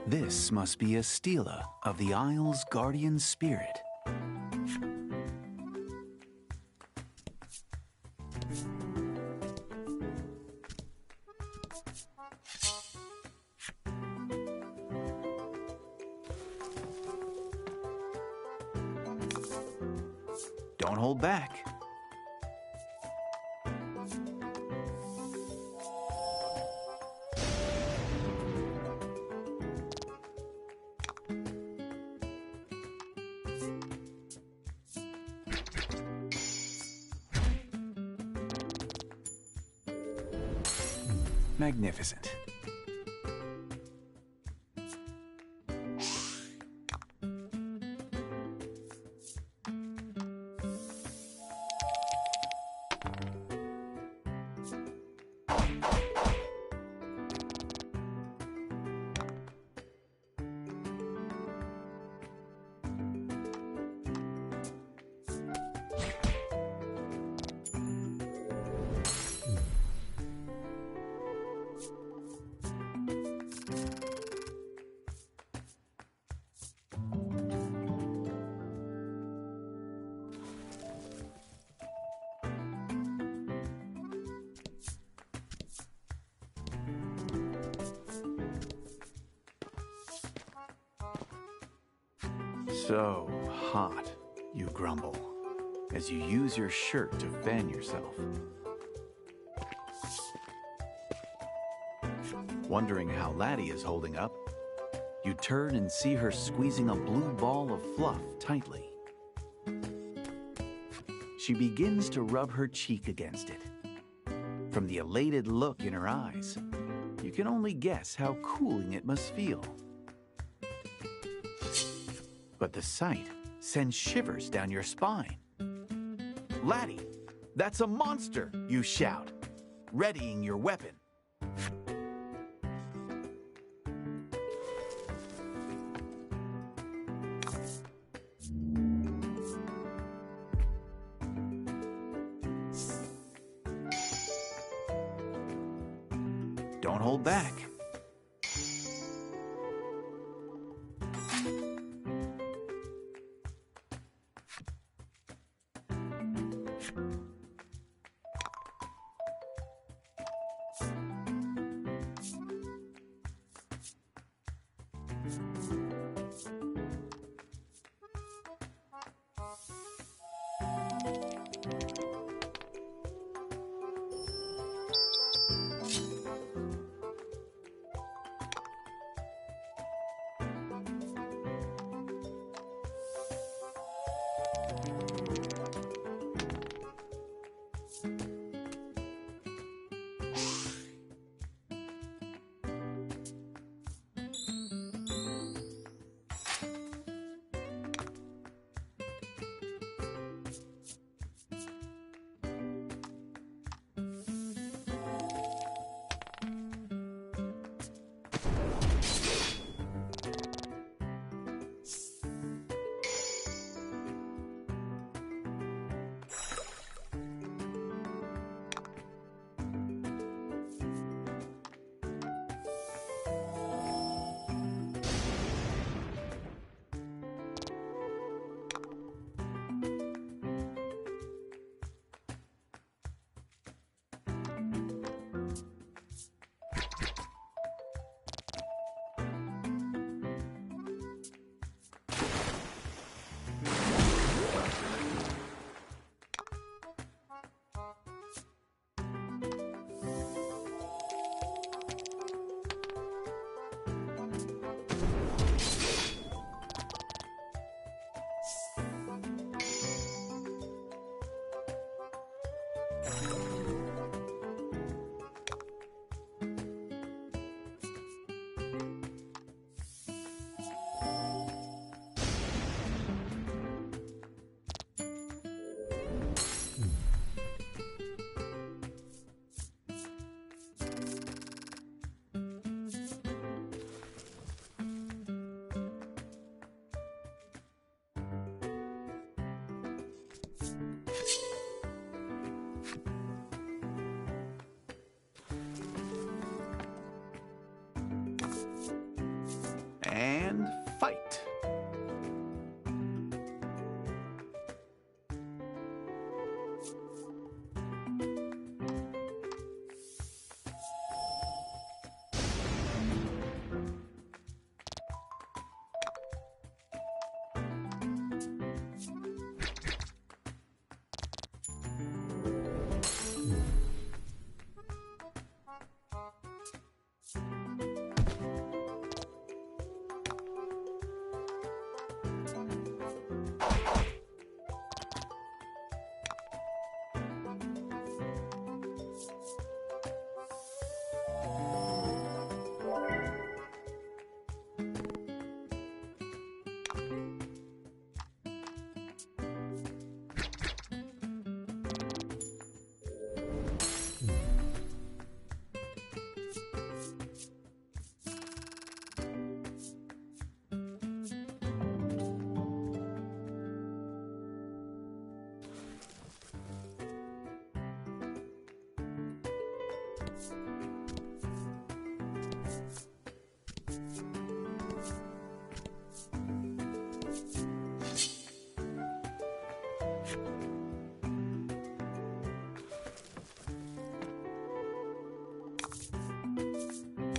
This must be a stela of the Isle's guardian spirit. Don't hold back. Magnificent. So hot, you grumble, as you use your shirt to fan yourself. Wondering how Laddie is holding up, you turn and see her squeezing a blue ball of fluff tightly. She begins to rub her cheek against it. From the elated look in her eyes, you can only guess how cooling it must feel. But the sight sends shivers down your spine. Laddie, that's a monster, you shout, readying your weapon. Don't hold back.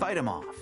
fight him off.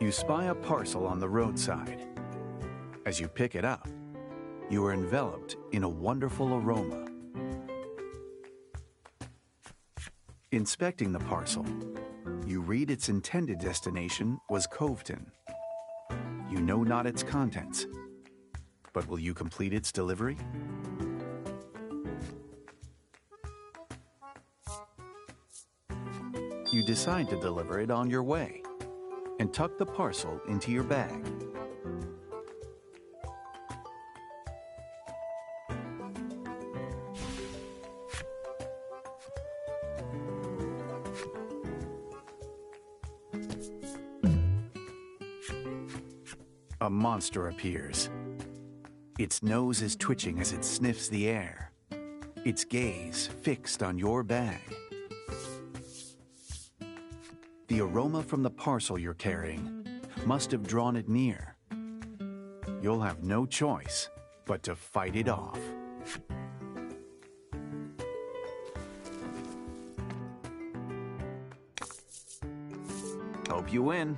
You spy a parcel on the roadside. As you pick it up, you are enveloped in a wonderful aroma. Inspecting the parcel, you read its intended destination was Coveton. You know not its contents, but will you complete its delivery? You decide to deliver it on your way and tuck the parcel into your bag. A monster appears. Its nose is twitching as it sniffs the air, its gaze fixed on your bag. The aroma from the parcel you're carrying must have drawn it near. You'll have no choice but to fight it off. Hope you win.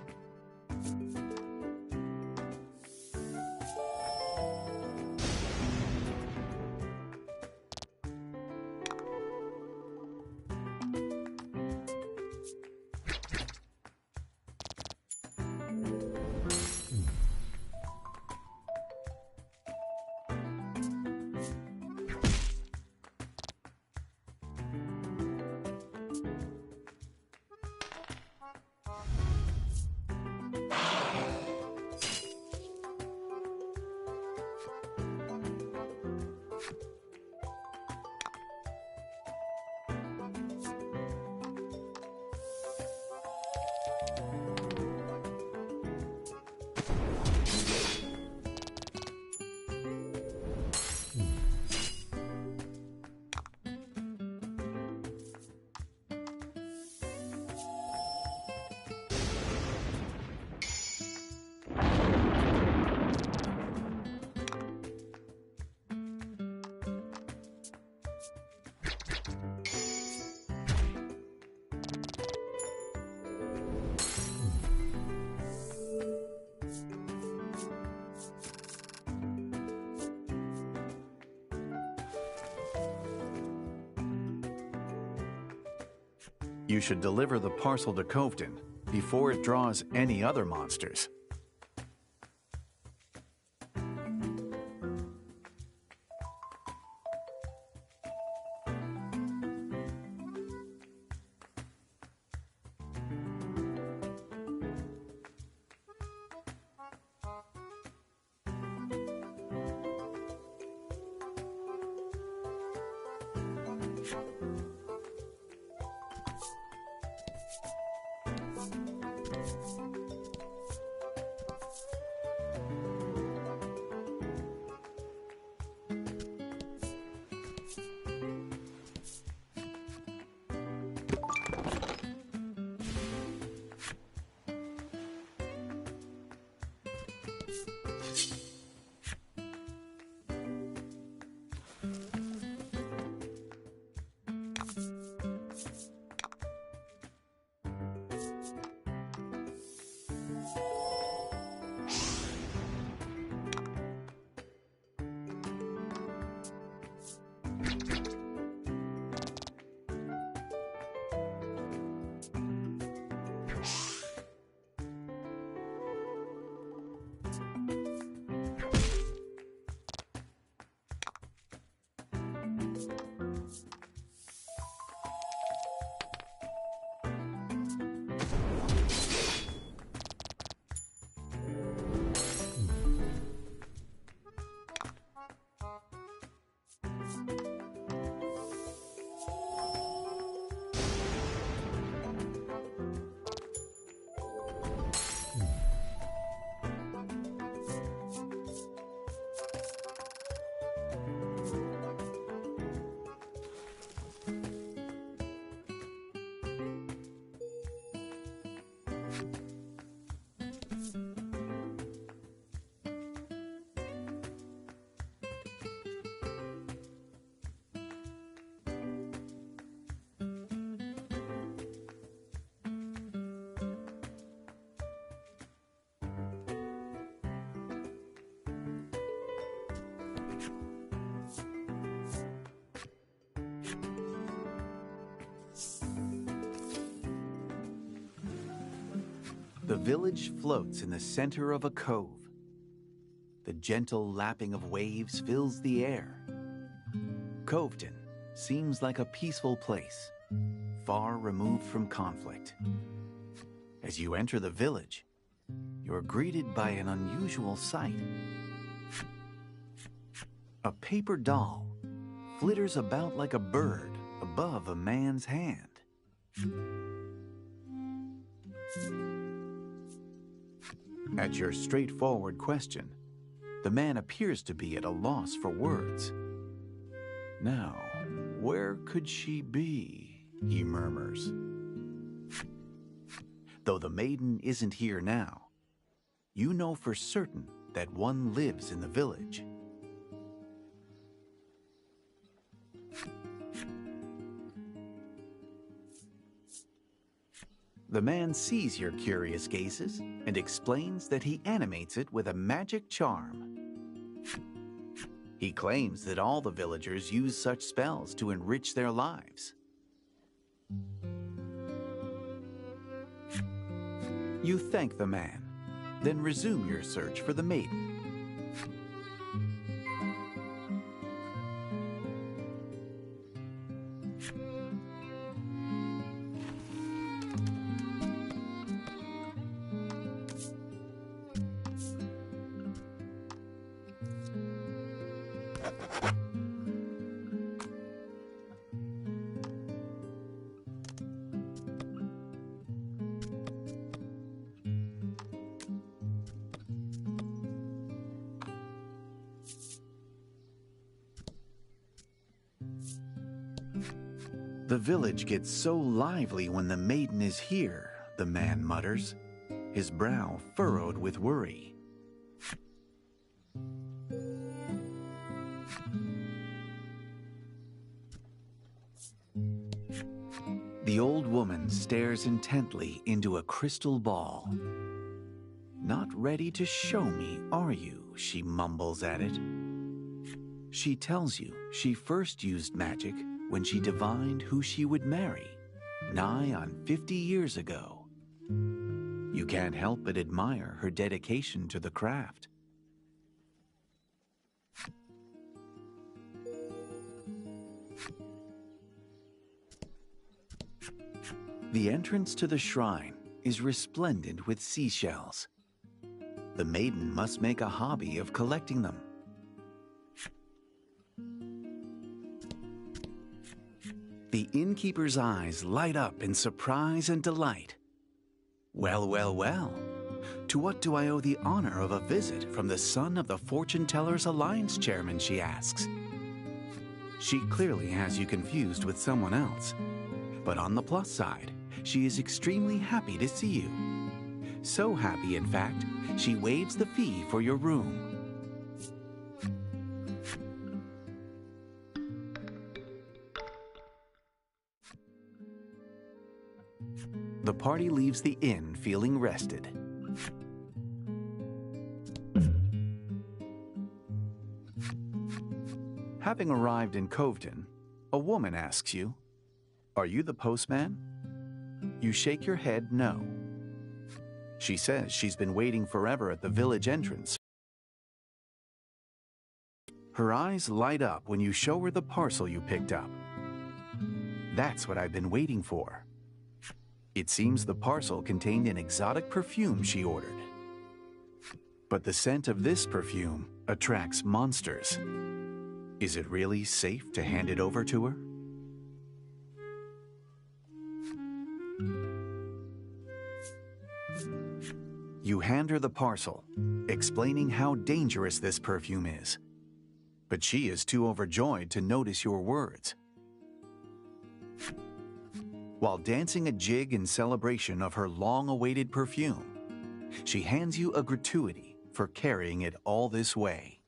You should deliver the parcel to Coveton before it draws any other monsters. The village floats in the center of a cove. The gentle lapping of waves fills the air. Coveton seems like a peaceful place, far removed from conflict. As you enter the village, you're greeted by an unusual sight. A paper doll flitters about like a bird above a man's hand. At your straightforward question, the man appears to be at a loss for words. Now, where could she be? He murmurs. Though the maiden isn't here now, you know for certain that one lives in the village. The man sees your curious gazes and explains that he animates it with a magic charm. He claims that all the villagers use such spells to enrich their lives. You thank the man, then resume your search for the maiden. The village gets so lively when the maiden is here, the man mutters, his brow furrowed with worry. The old woman stares intently into a crystal ball. "Not ready to show me, are you?" she mumbles at it. She tells you she first used magic when she divined who she would marry, nigh on 50 years ago. You can't help but admire her dedication to the craft. The entrance to the shrine is resplendent with seashells. The maiden must make a hobby of collecting them. The innkeeper's eyes light up in surprise and delight. Well, well, well. To what do I owe the honor of a visit from the son of the Fortune Tellers Alliance chairman, she asks. She clearly has you confused with someone else. But on the plus side, she is extremely happy to see you. So happy, in fact, she waives the fee for your room. The party leaves the inn feeling rested. Having arrived in Coveton, a woman asks you, "Are you the postman?" You shake your head no. She says she's been waiting forever at the village entrance. Her eyes light up when you show her the parcel you picked up. "That's what I've been waiting for." It seems the parcel contained an exotic perfume she ordered. But the scent of this perfume attracts monsters. Is it really safe to hand it over to her? You hand her the parcel, explaining how dangerous this perfume is. But she is too overjoyed to notice your words. While dancing a jig in celebration of her long-awaited perfume, she hands you a gratuity for carrying it all this way.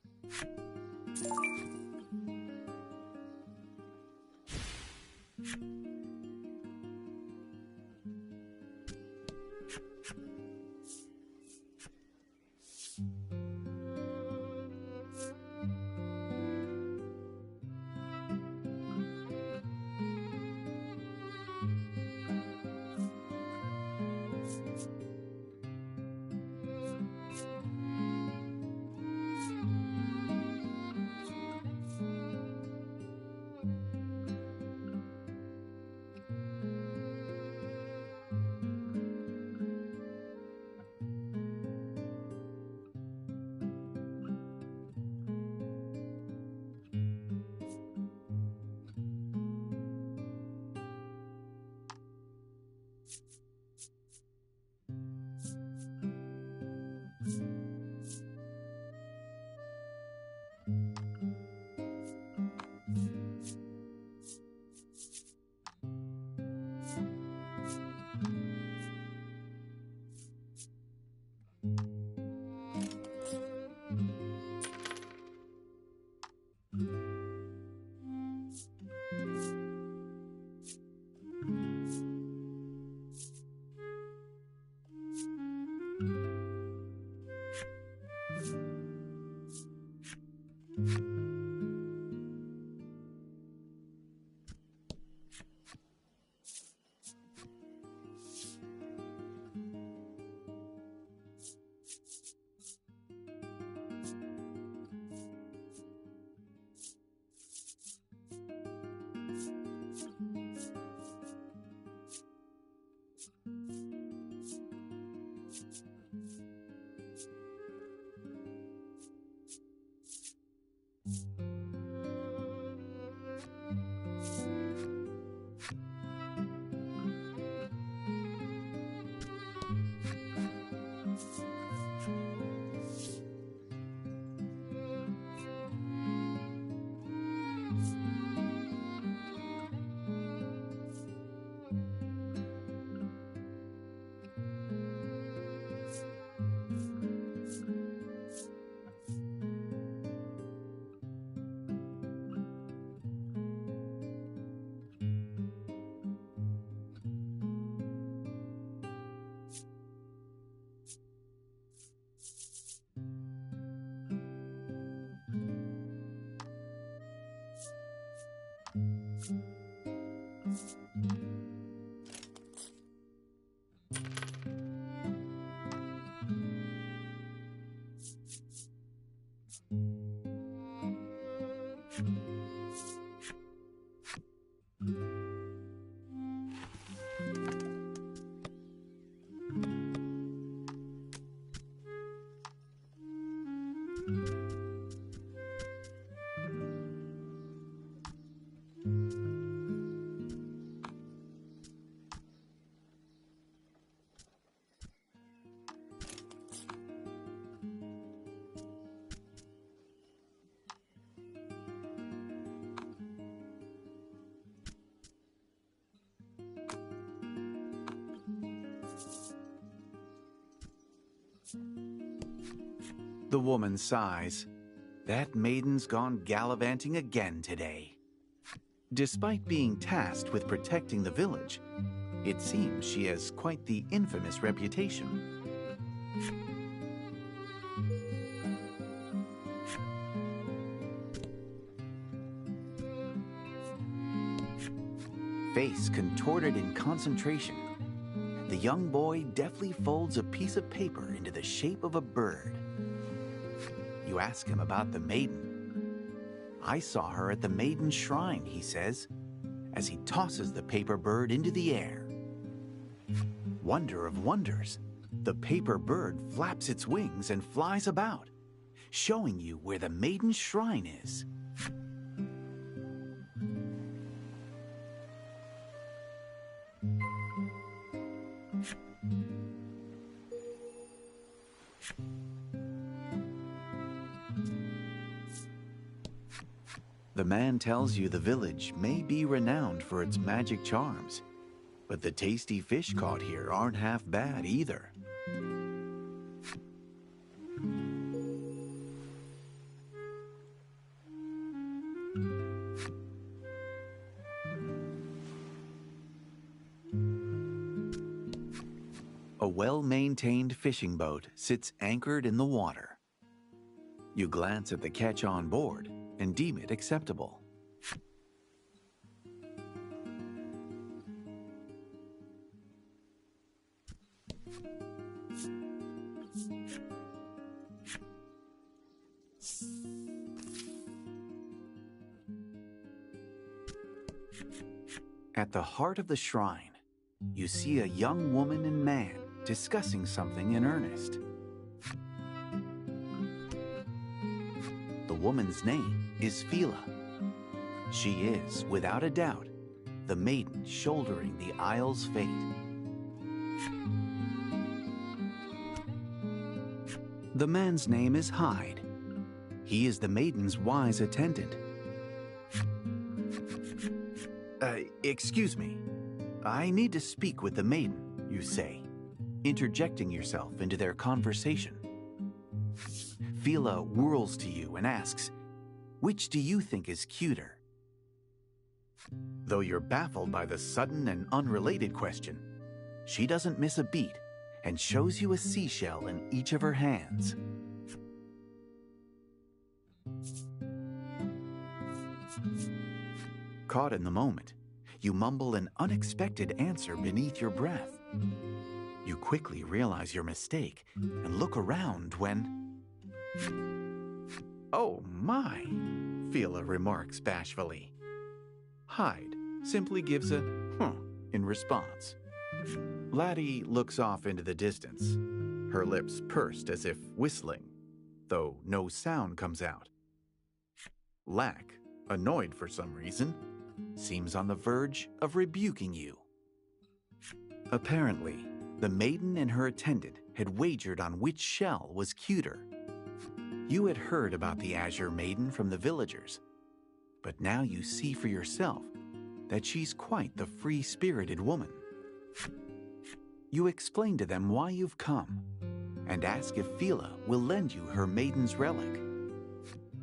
The woman sighs. That maiden's gone gallivanting again today. Despite being tasked with protecting the village, it seems she has quite the infamous reputation. Face contorted in concentration, the young boy deftly folds a piece of paper into the shape of a bird. You ask him about the maiden. I saw her at the maiden shrine, he says, as he tosses the paper bird into the air. Wonder of wonders, the paper bird flaps its wings and flies about, showing you where the maiden's shrine is. The man tells you the village may be renowned for its magic charms, but the tasty fish caught here aren't half bad either. A well-maintained fishing boat sits anchored in the water. You glance at the catch on board and deem it acceptable. At the heart of the shrine, you see a young woman and man discussing something in earnest. The woman's name is Phila. She is, without a doubt, the maiden shouldering the isle's fate. The man's name is Hyde. He is the maiden's wise attendant. Excuse me. I need to speak with the maiden, you say, interjecting yourself into their conversation. Fila whirls to you and asks, "Which do you think is cuter?" Though you're baffled by the sudden and unrelated question, she doesn't miss a beat and shows you a seashell in each of her hands. Caught in the moment, you mumble an unexpected answer beneath your breath. You quickly realize your mistake and look around when... "Oh my," Fila remarks bashfully. Hyde simply gives a "huh" in response. Laddie looks off into the distance, her lips pursed as if whistling, though no sound comes out. Lack, annoyed for some reason, seems on the verge of rebuking you. Apparently, the maiden and her attendant had wagered on which shell was cuter. You had heard about the Azure Maiden from the villagers, but now you see for yourself that she's quite the free-spirited woman. You explain to them why you've come and ask if Fila will lend you her maiden's relic.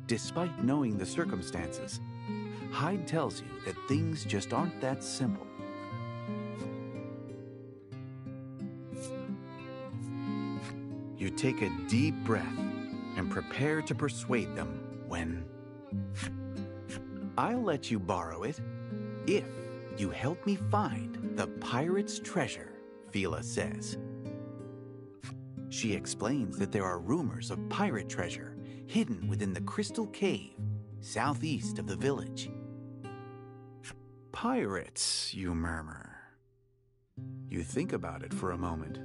Despite knowing the circumstances, Hyde tells you that things just aren't that simple. You take a deep breath and prepare to persuade them when... "I'll let you borrow it if you help me find the pirate's treasure," Fila says. She explains that there are rumors of pirate treasure hidden within the crystal cave southeast of the village. "Pirates," you murmur. You think about it for a moment,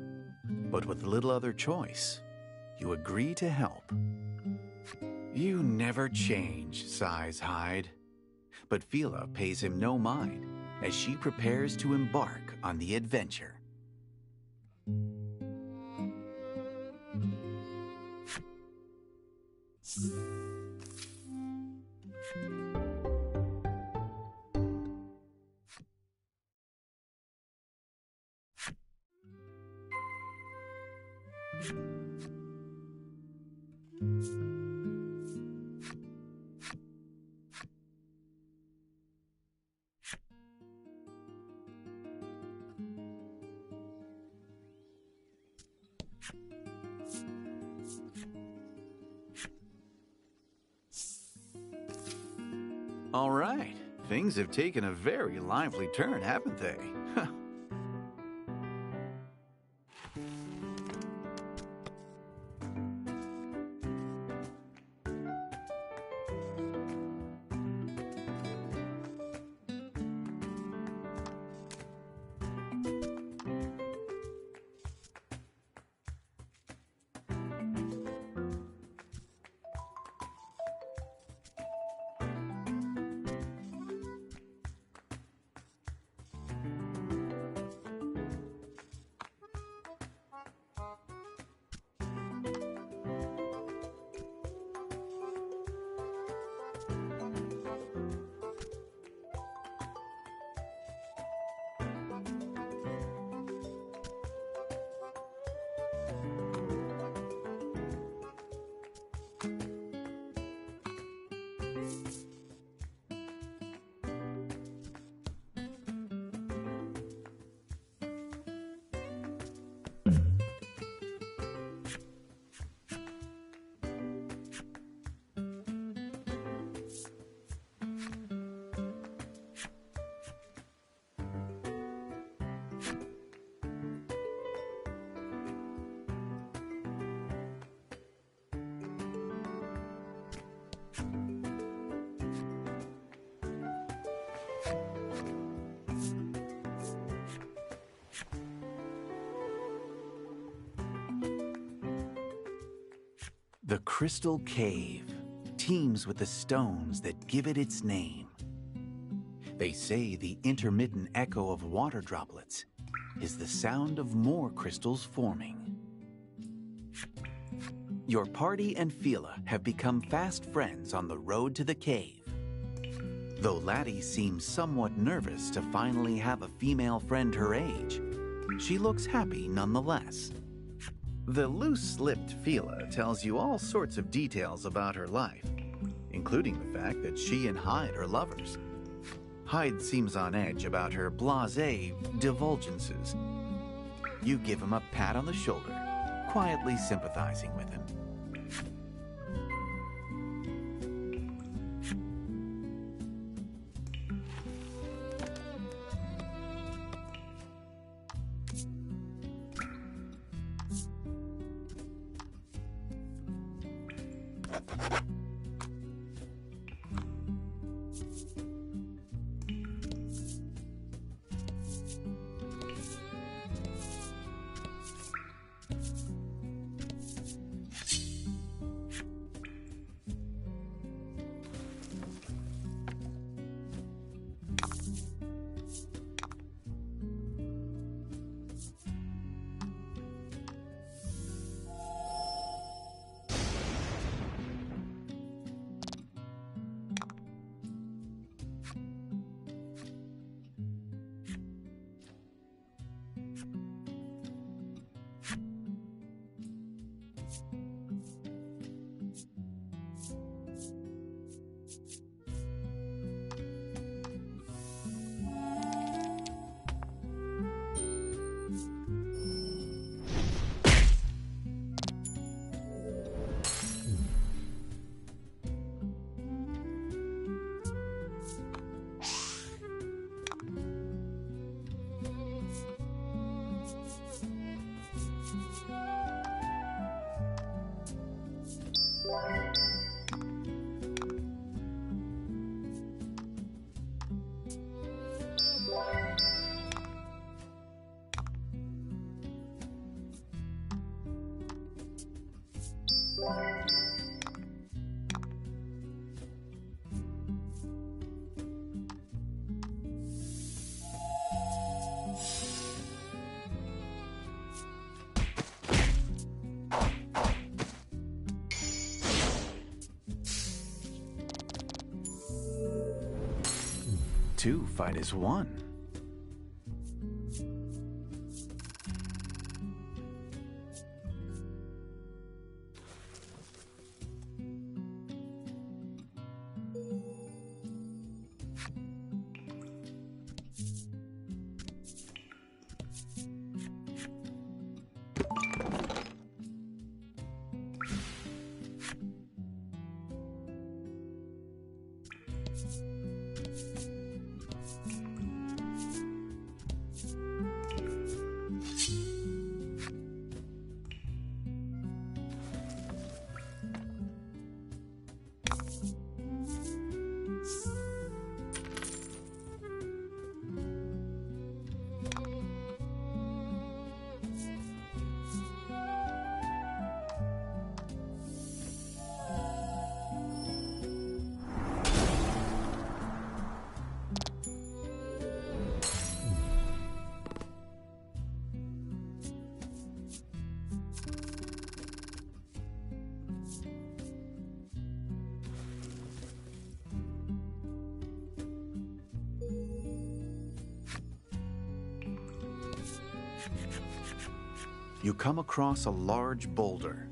but with little other choice, you agree to help. "You never change," sighs Hyde. But Fila pays him no mind as she prepares to embark on the adventure. All right, things have taken a very lively turn, haven't they? The Crystal Cave teems with the stones that give it its name. They say the intermittent echo of water droplets is the sound of more crystals forming. Your party and Fila have become fast friends on the road to the cave. Though Laddie seems somewhat nervous to finally have a female friend her age, she looks happy nonetheless. The loose-lipped Fila tells you all sorts of details about her life, including the fact that she and Hyde are lovers. Hyde seems on edge about her blasé divulgences. You give him a pat on the shoulder, quietly sympathizing with him. Two fight as one. You come across a large boulder.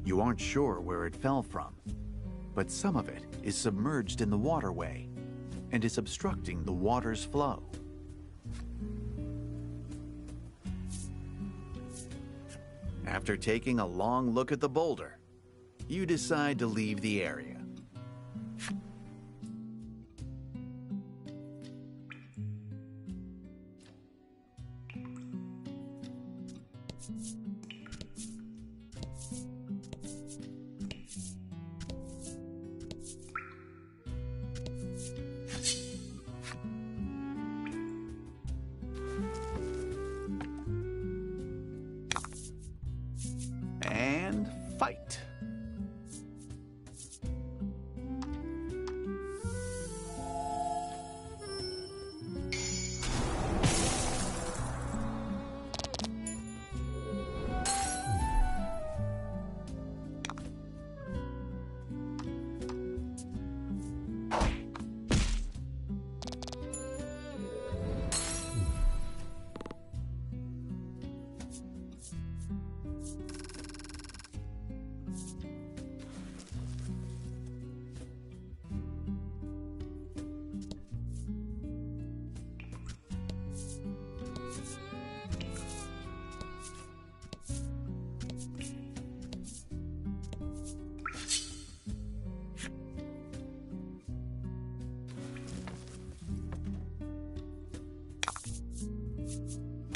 You aren't sure where it fell from, but some of it is submerged in the waterway and is obstructing the water's flow. After taking a long look at the boulder, you decide to leave the area. And fight.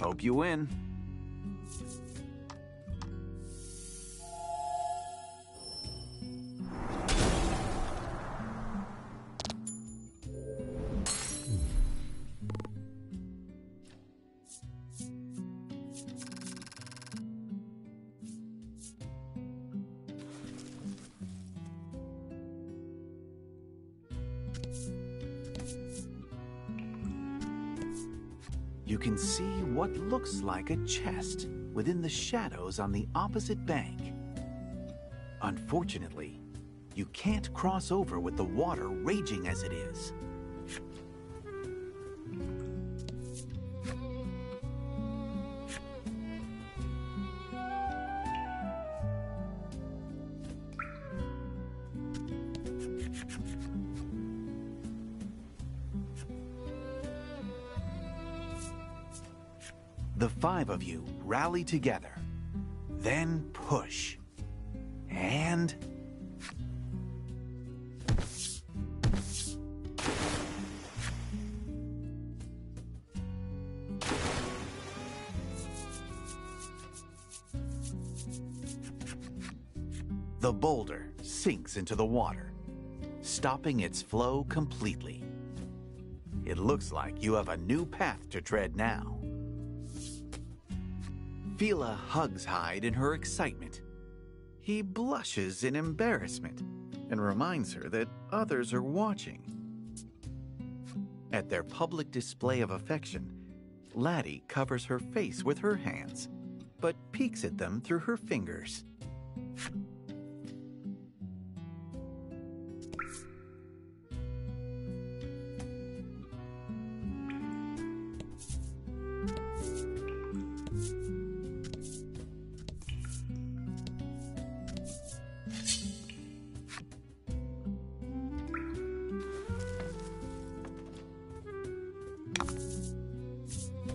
Hope you win. You can see what looks like a chest within the shadows on the opposite bank. Unfortunately, you can't cross over with the water raging as it is. The 5 of you rally together, then push, and... the boulder sinks into the water, stopping its flow completely. It looks like you have a new path to tread now. Fila hugs Hyde in her excitement. He blushes in embarrassment and reminds her that others are watching. At their public display of affection, Laddie covers her face with her hands, but peeks at them through her fingers.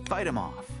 Fight him off.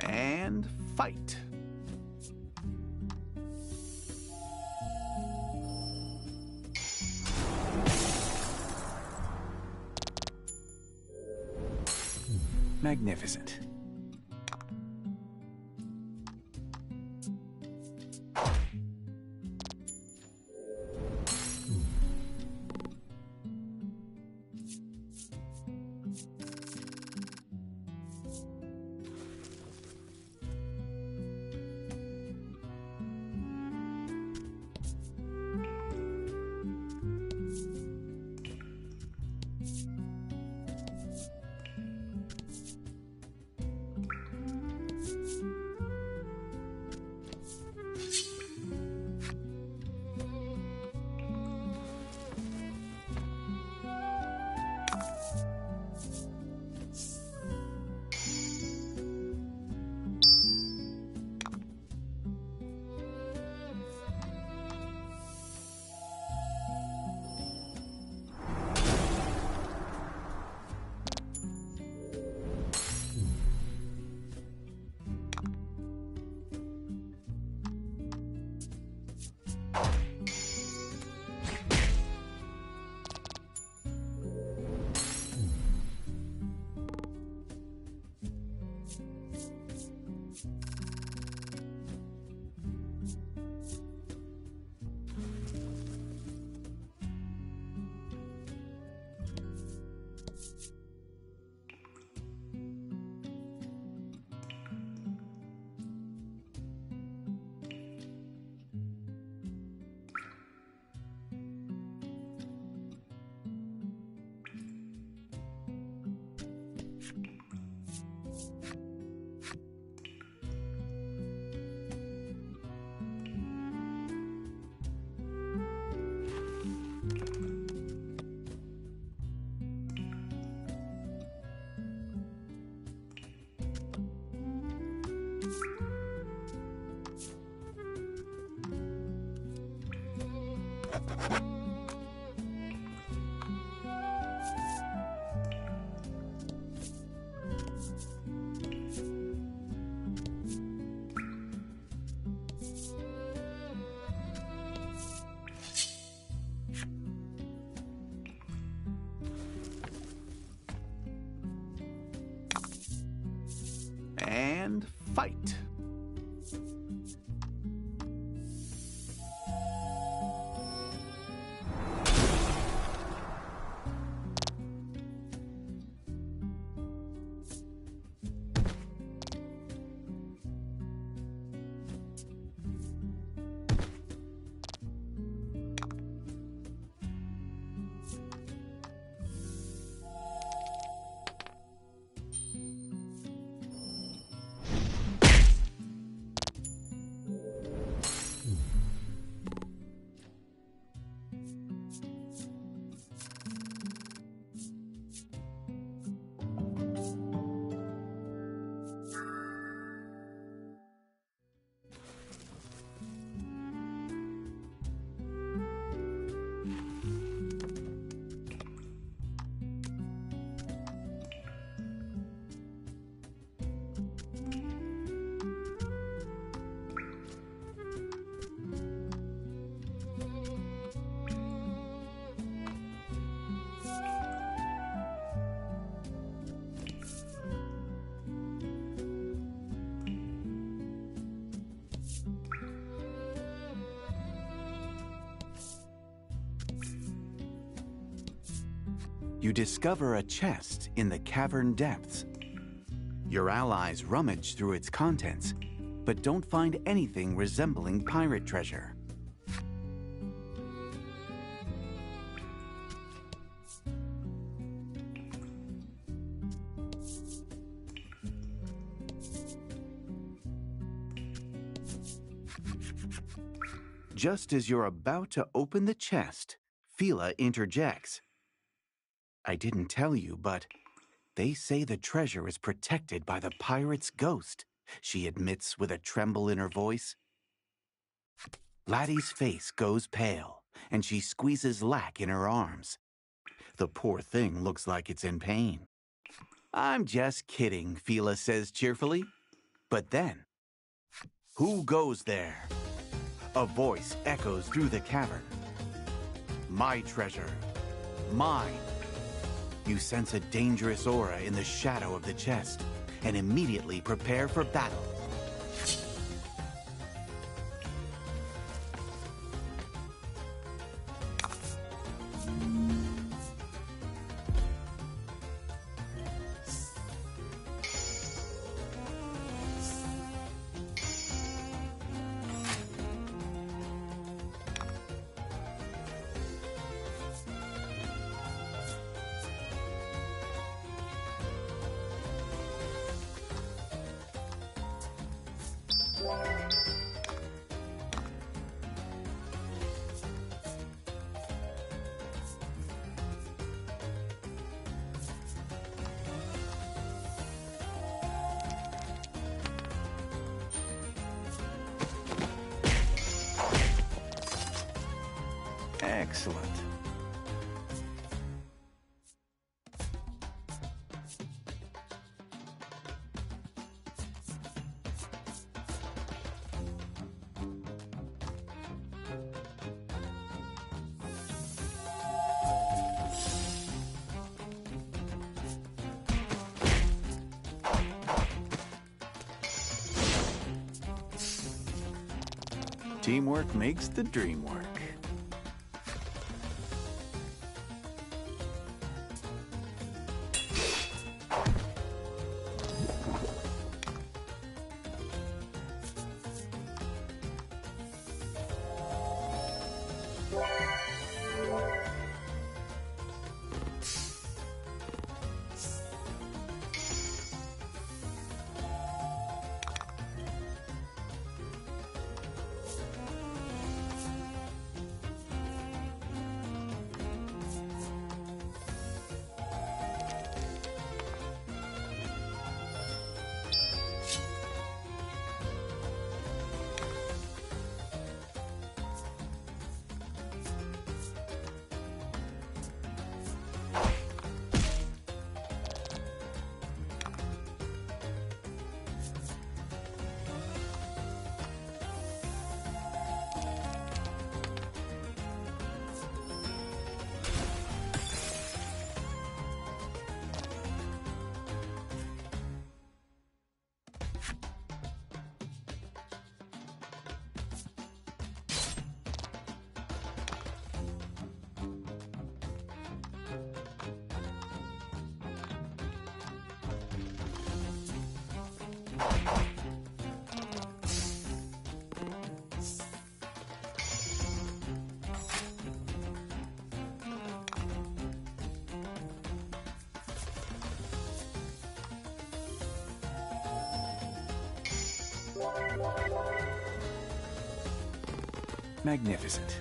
And fight. Magnificent. And fight. You discover a chest in the cavern depths. Your allies rummage through its contents, but don't find anything resembling pirate treasure. Just as you're about to open the chest, Fila interjects. I didn't tell you, but they say the treasure is protected by the pirate's ghost, she admits with a tremble in her voice. Laddie's face goes pale, and she squeezes Lack in her arms. The poor thing looks like it's in pain. I'm just kidding, Fila says cheerfully. But then, who goes there? A voice echoes through the cavern. My treasure. Mine. You sense a dangerous aura in the shadow of the chest and immediately prepare for battle. Excellent. Teamwork makes the dream work. Magnificent.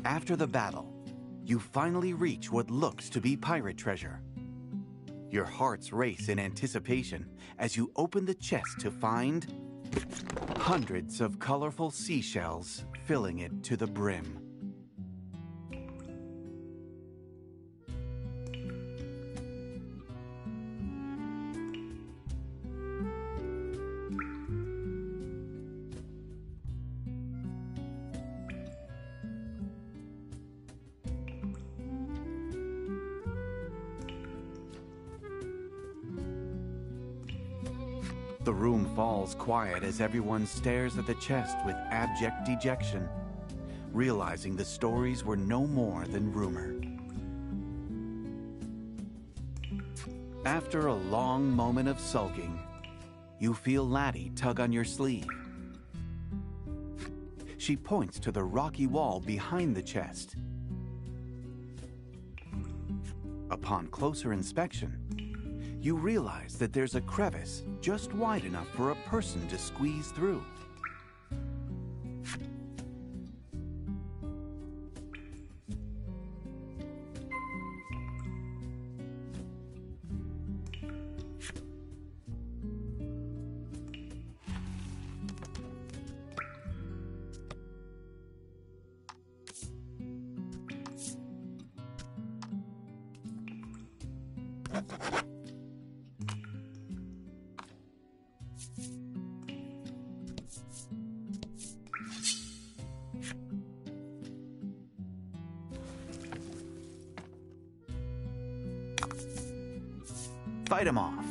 After the battle, you finally reach what looks to be pirate treasure. Your hearts race in anticipation as you open the chest to find hundreds of colorful seashells filling it to the brim. The room falls quiet as everyone stares at the chest with abject dejection, realizing the stories were no more than rumor. After a long moment of sulking, you feel Laddie tug on your sleeve. She points to the rocky wall behind the chest. Upon closer inspection, you realize that there's a crevice just wide enough for a person to squeeze through. Fight him off.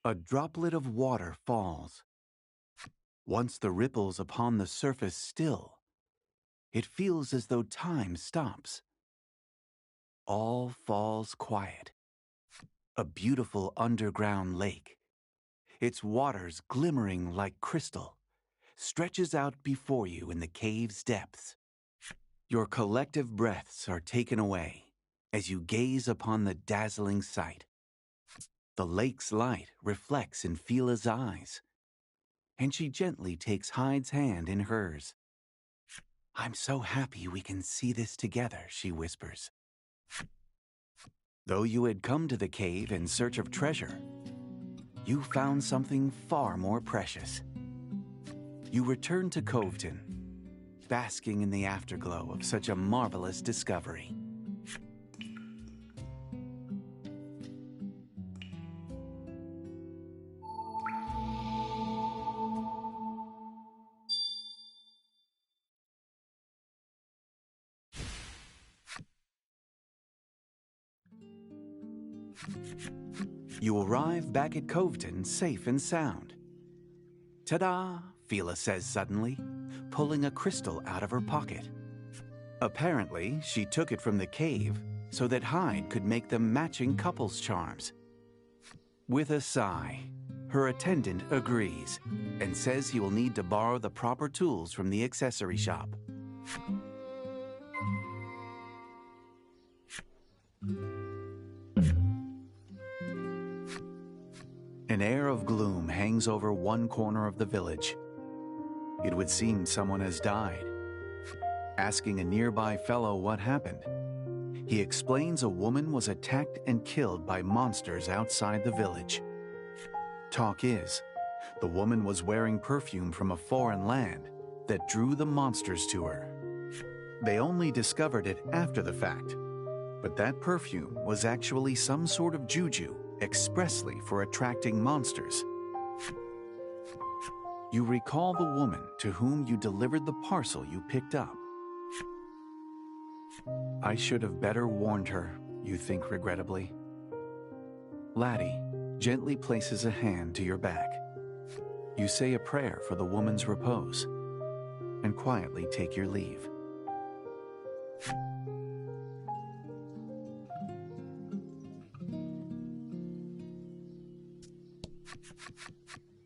A droplet of water falls. Once the ripples upon the surface still, it feels as though time stops. All falls quiet. A beautiful underground lake, its waters glimmering like crystal, stretches out before you in the cave's depths. Your collective breaths are taken away as you gaze upon the dazzling sight. The lake's light reflects in Fila's eyes, and she gently takes Hyde's hand in hers. "I'm so happy we can see this together," she whispers. Though you had come to the cave in search of treasure, you found something far more precious. You return to Coveton, basking in the afterglow of such a marvelous discovery. You arrive back at Coveton safe and sound. Ta-da, Fila says suddenly, pulling a crystal out of her pocket. Apparently, she took it from the cave so that Hyde could make them matching couples charms. With a sigh, her attendant agrees and says he will need to borrow the proper tools from the accessory shop. An air of gloom hangs over one corner of the village. It would seem someone has died. Asking a nearby fellow what happened, he explains a woman was attacked and killed by monsters outside the village. Talk is, The woman was wearing perfume from a foreign land that drew the monsters to her. They only discovered it after the fact, but that perfume was actually some sort of juju expressly for attracting monsters. You recall the woman to whom you delivered the parcel you picked up. I should have better warned her, you think regrettably. Laddie gently places a hand to your back. You say a prayer for the woman's repose and quietly take your leave.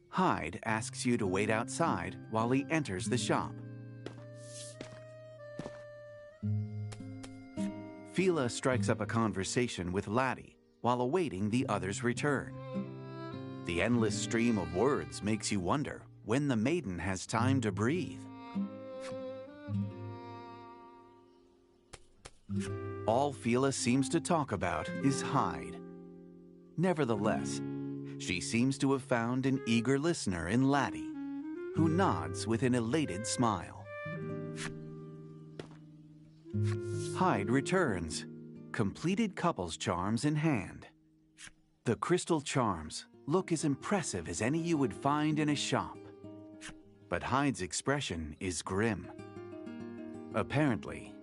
Hyde asks you to wait outside while he enters the shop. Fila strikes up a conversation with Laddie while awaiting the other's return. The endless stream of words makes you wonder when the maiden has time to breathe. All Fila seems to talk about is Hyde. Nevertheless, she seems to have found an eager listener in Laddie, who nods with an elated smile. Hyde returns, completed couples charms in hand. The crystal charms look as impressive as any you would find in a shop, but Hyde's expression is grim. Apparently,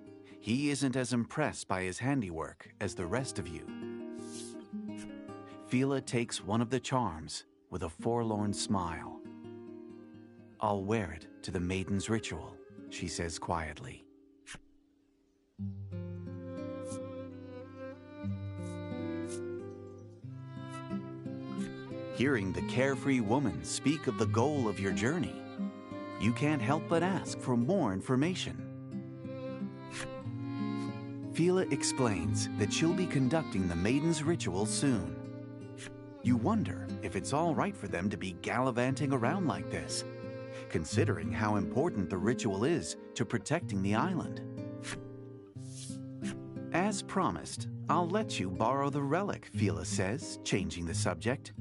he isn't as impressed by his handiwork as the rest of you. Fila takes one of the charms with a forlorn smile. I'll wear it to the maiden's ritual, she says quietly. Hearing the carefree woman speak of the goal of your journey, you can't help but ask for more information. Fila explains that she'll be conducting the maiden's ritual soon. You wonder if it's all right for them to be gallivanting around like this, considering how important the ritual is to protecting the island. As promised, I'll let you borrow the relic, Fila says, changing the subject.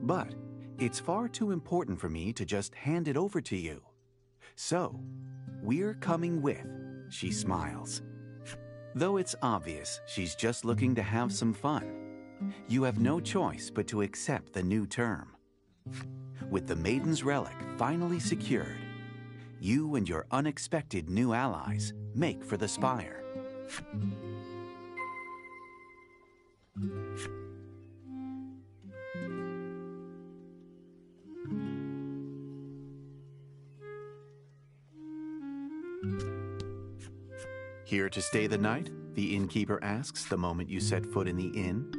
But it's far too important for me to just hand it over to you. So, we're coming with, she smiles. Though it's obvious she's just looking to have some fun, you have no choice but to accept the new term. With the maiden's relic finally secured, you and your unexpected new allies make for the spire. Here to stay the night? The innkeeper asks the moment you set foot in the inn.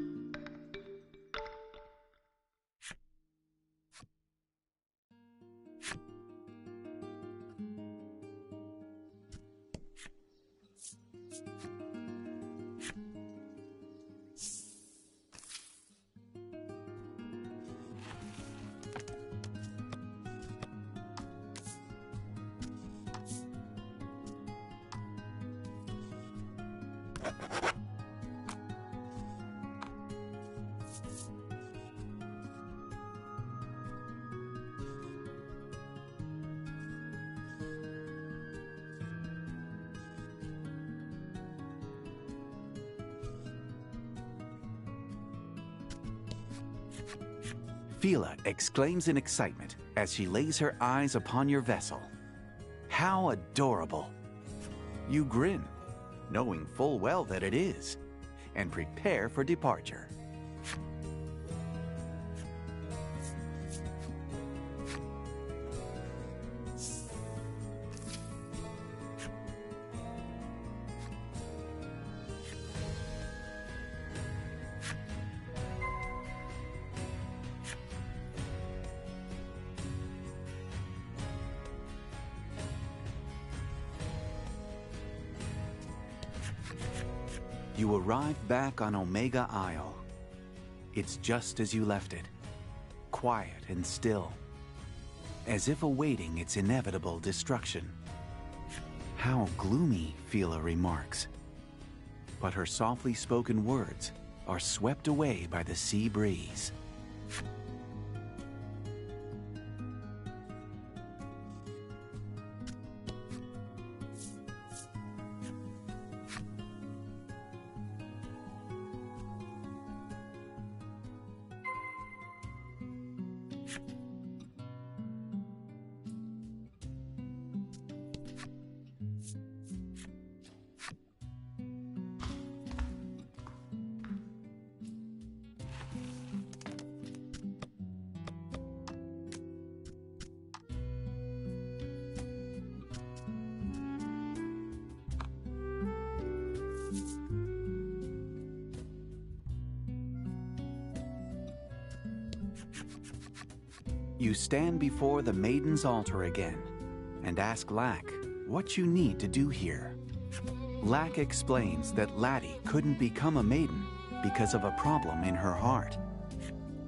Fila exclaims in excitement as she lays her eyes upon your vessel. How adorable! You grin, knowing full well that it is, and prepare for departure. You arrive back on Omega Isle. It's just as you left it, quiet and still, as if awaiting its inevitable destruction. How gloomy, Fila remarks. But her softly spoken words are swept away by the sea breeze. You stand before the maiden's altar again and ask Lack what you need to do here. Lack explains that Laddie couldn't become a maiden because of a problem in her heart.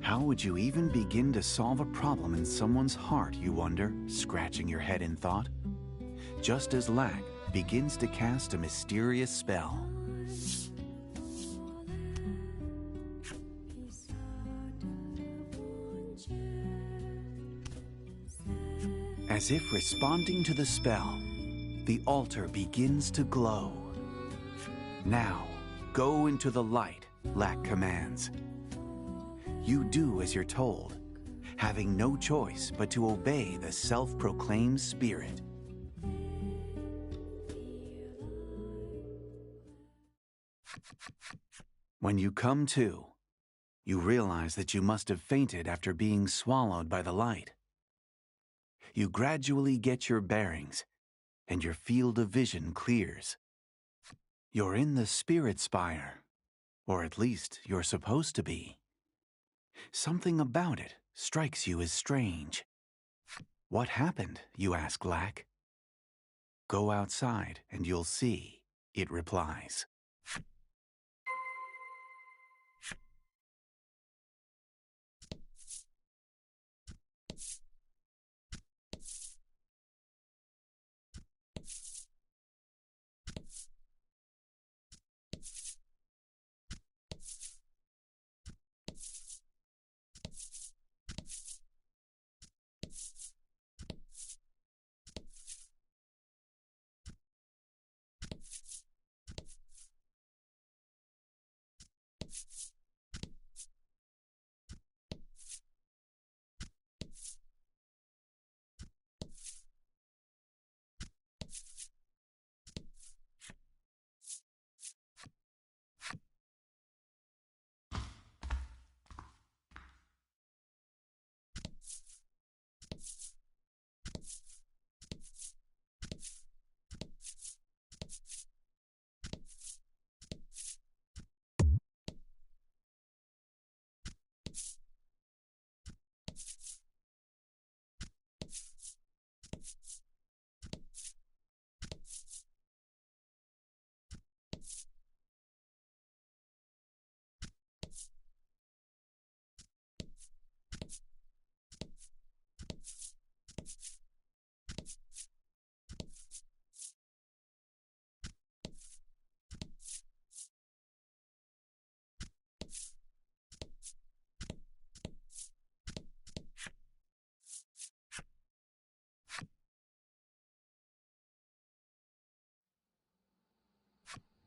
How would you even begin to solve a problem in someone's heart, you wonder, scratching your head in thought? Just as Lack begins to cast a mysterious spell. As if responding to the spell, the altar begins to glow. Now, go into the light, Lack commands. You do as you're told, having no choice but to obey the self-proclaimed spirit. When you come to, you realize that you must have fainted after being swallowed by the light. You gradually get your bearings, and your field of vision clears. You're in the spirit spire, or at least you're supposed to be. Something about it strikes you as strange. What happened, you ask Lack. Go outside and you'll see, it replies.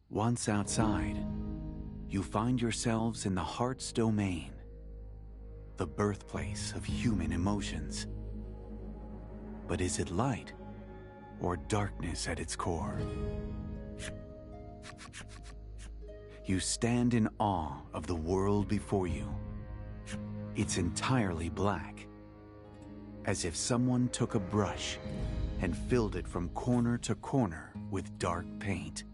Once outside, you find yourselves in the heart's domain, the birthplace of human emotions. But is it light or darkness at its core? You stand in awe of the world before you. It's entirely black, as if someone took a brush and filled it from corner to corner with dark paint.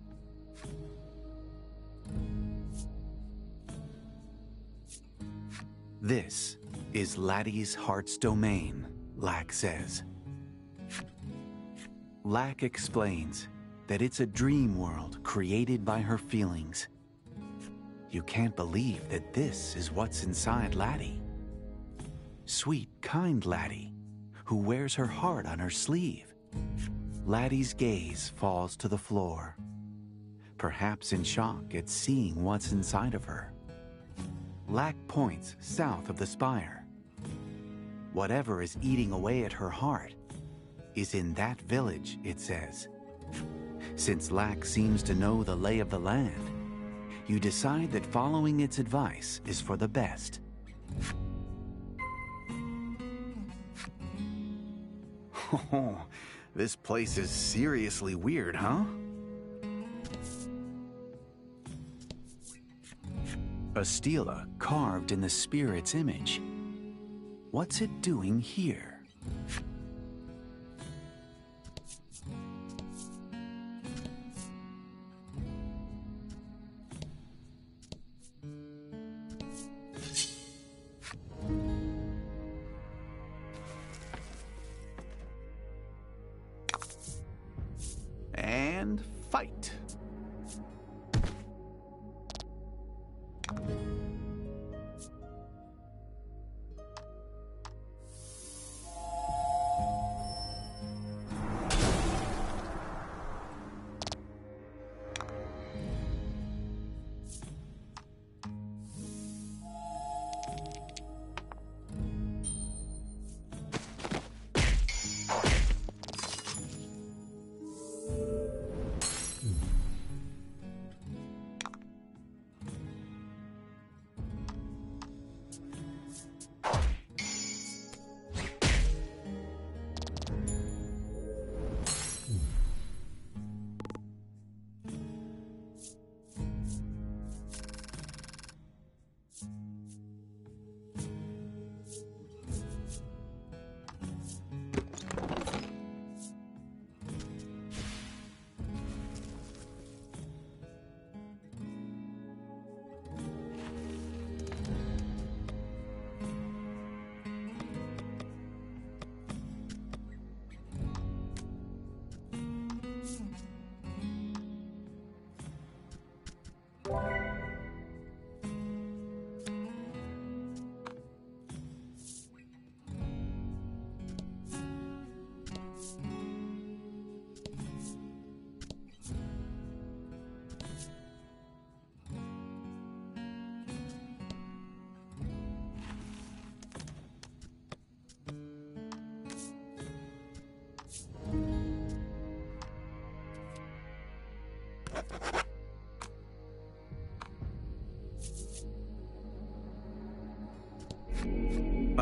This is Laddie's heart's domain, Lack says. Lack explains that it's a dream world created by her feelings. You can't believe that this is what's inside Laddie. Sweet, kind Laddie, who wears her heart on her sleeve. Laddie's gaze falls to the floor, perhaps in shock at seeing what's inside of her. Lack points south of the spire. Whatever is eating away at her heart is in that village, it says. Since Lack seems to know the lay of the land, you decide that following its advice is for the best. Oh, this place is seriously weird, huh? A stela carved in the spirit's image. What's it doing here?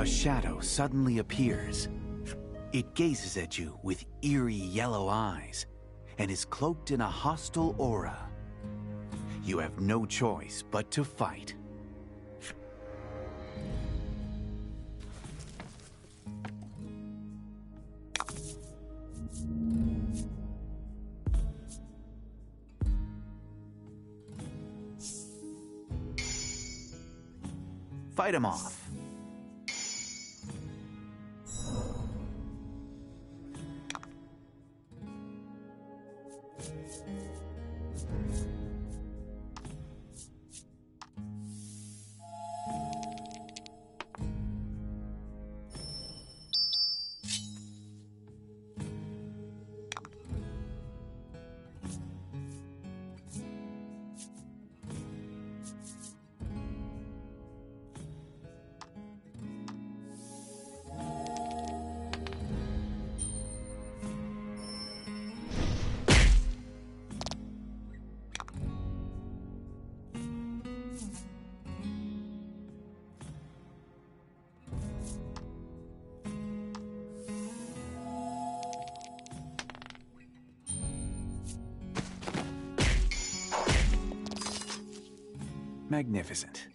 A shadow suddenly appears. It gazes at you with eerie yellow eyes and is cloaked in a hostile aura. You have no choice but to fight. Fight him off. Magnificent.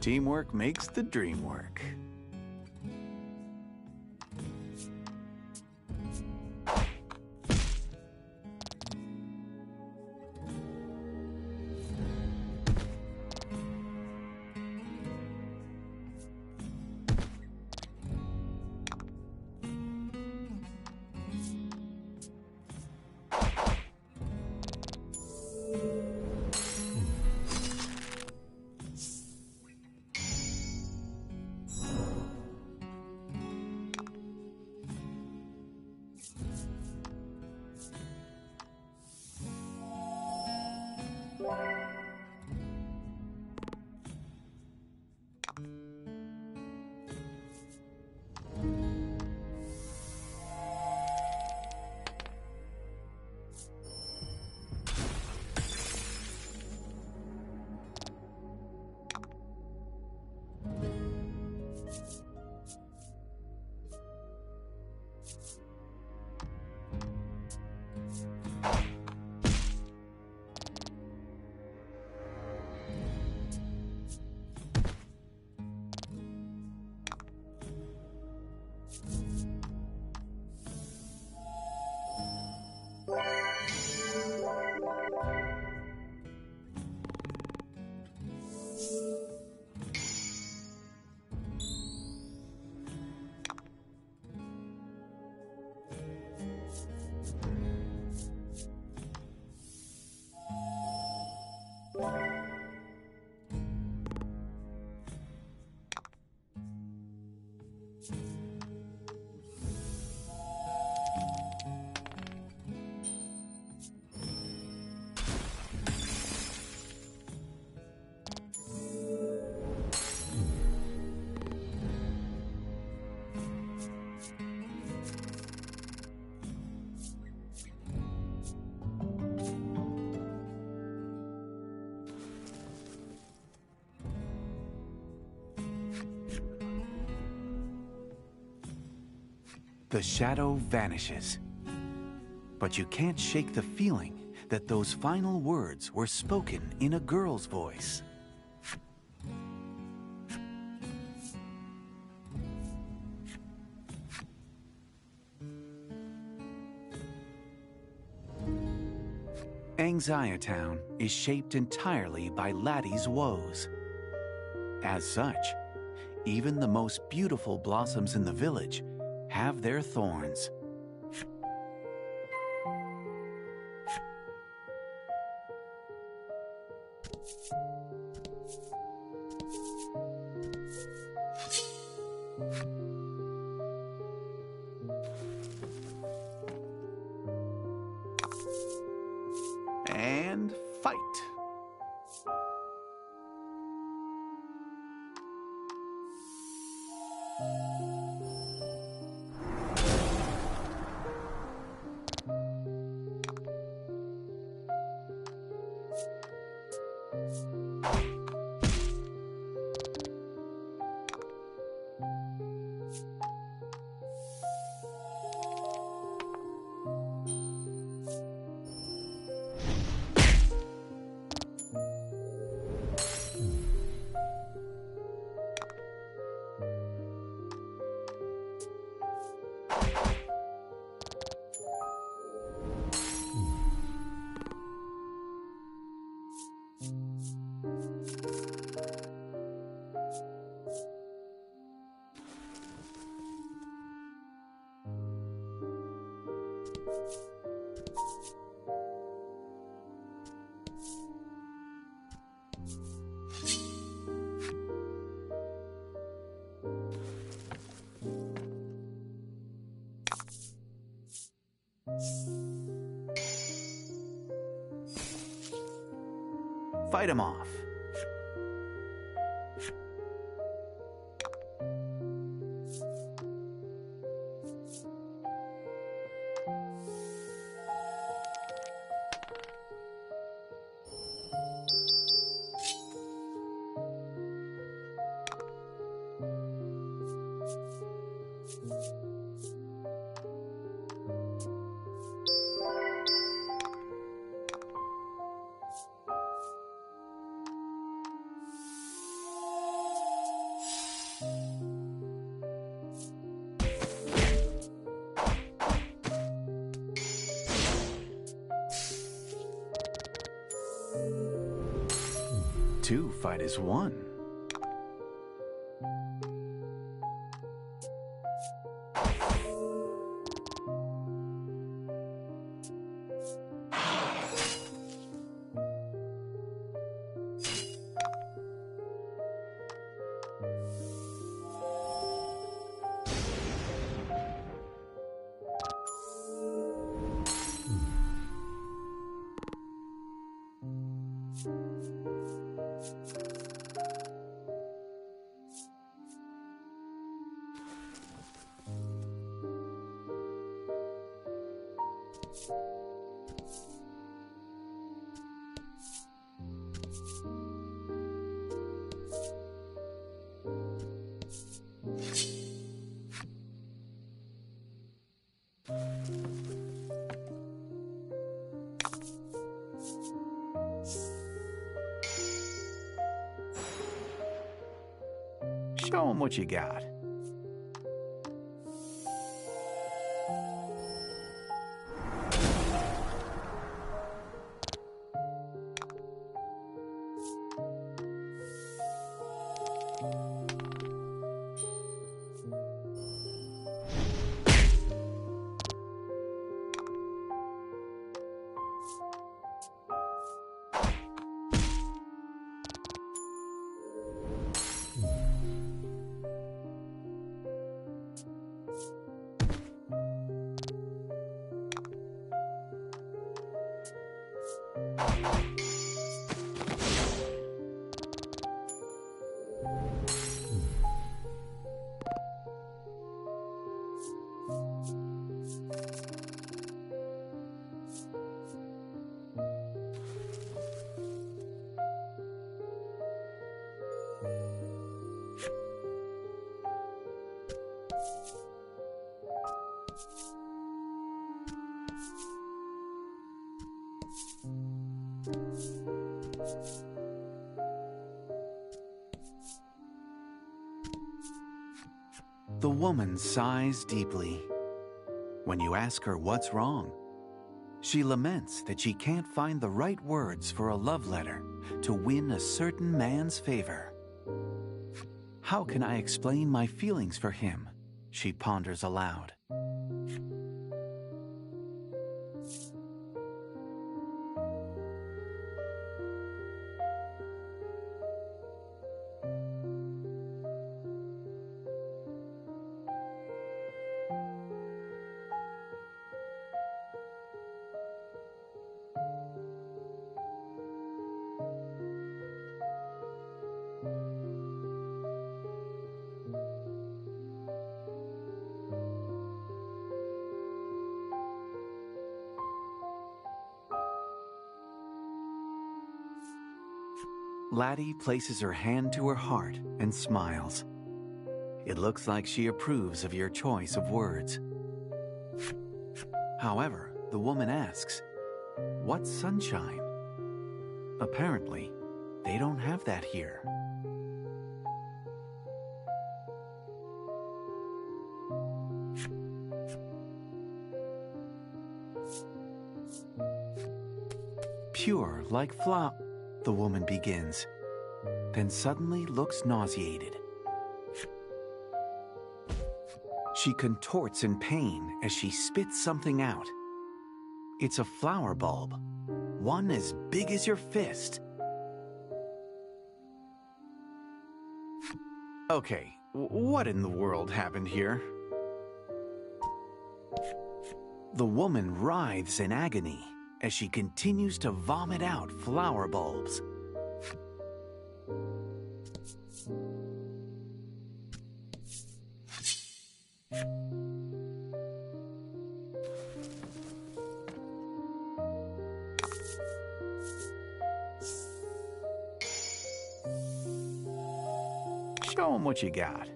Teamwork makes the dream work. The shadow vanishes. But you can't shake the feeling that those final words were spoken in a girl's voice. Anxietown is shaped entirely by Laddie's woes. As such, even the most beautiful blossoms in the village have their thorns. And fight. Fight him off. Two fight as one. Show 'em what you got. The woman sighs deeply. When you ask her what's wrong, she laments that she can't find the right words for a love letter to win a certain man's favor. How can I explain my feelings for him? She ponders aloud. Laddie places her hand to her heart and smiles. It looks like she approves of your choice of words. However, the woman asks, "What's sunshine?" Apparently, they don't have that here. Pure like flower, the woman begins, then suddenly looks nauseated. She contorts in pain as she spits something out. It's a flower bulb, one as big as your fist. Okay, what in the world happened here? The woman writhes in agony as she continues to vomit out flower bulbs. Show 'em what you got.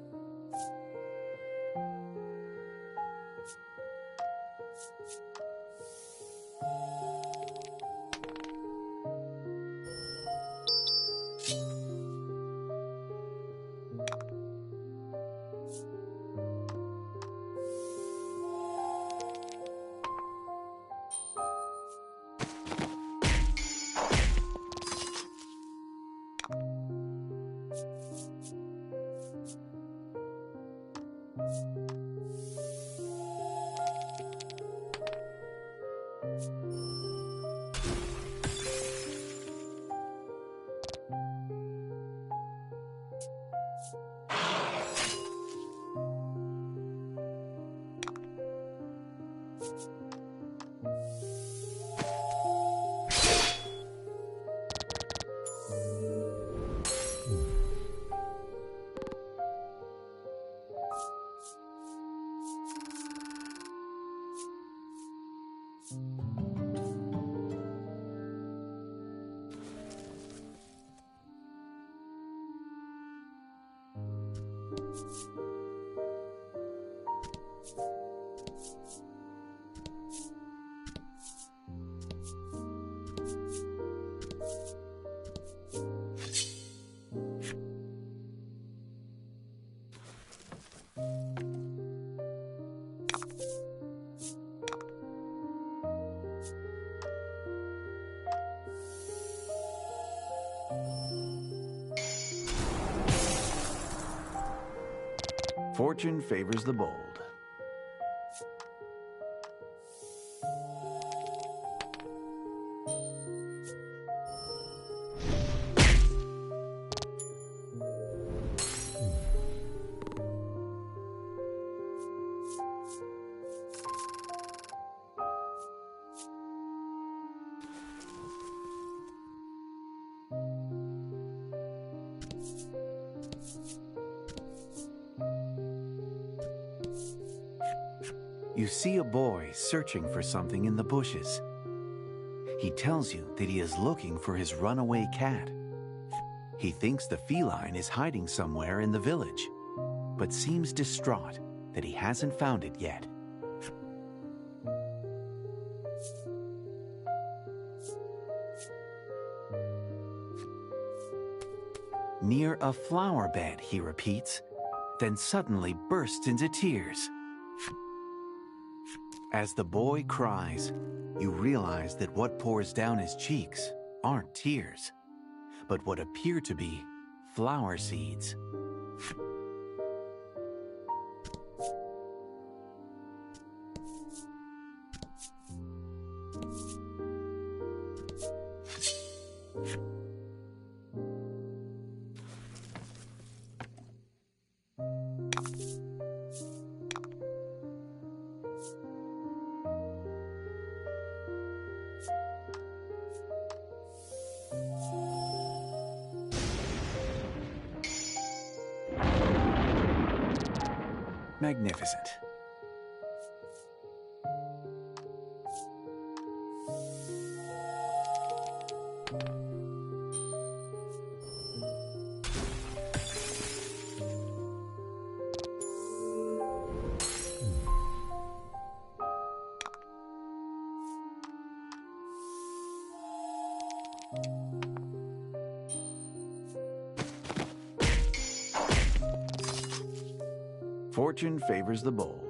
Fortune favors the bold. You see a boy searching for something in the bushes. He tells you that he is looking for his runaway cat. He thinks the feline is hiding somewhere in the village, but seems distraught that he hasn't found it yet. Near a flower bed, he repeats, then suddenly bursts into tears. As the boy cries, you realize that what pours down his cheeks aren't tears, but what appear to be flower seeds. Magnificent. Fortune favors the bold.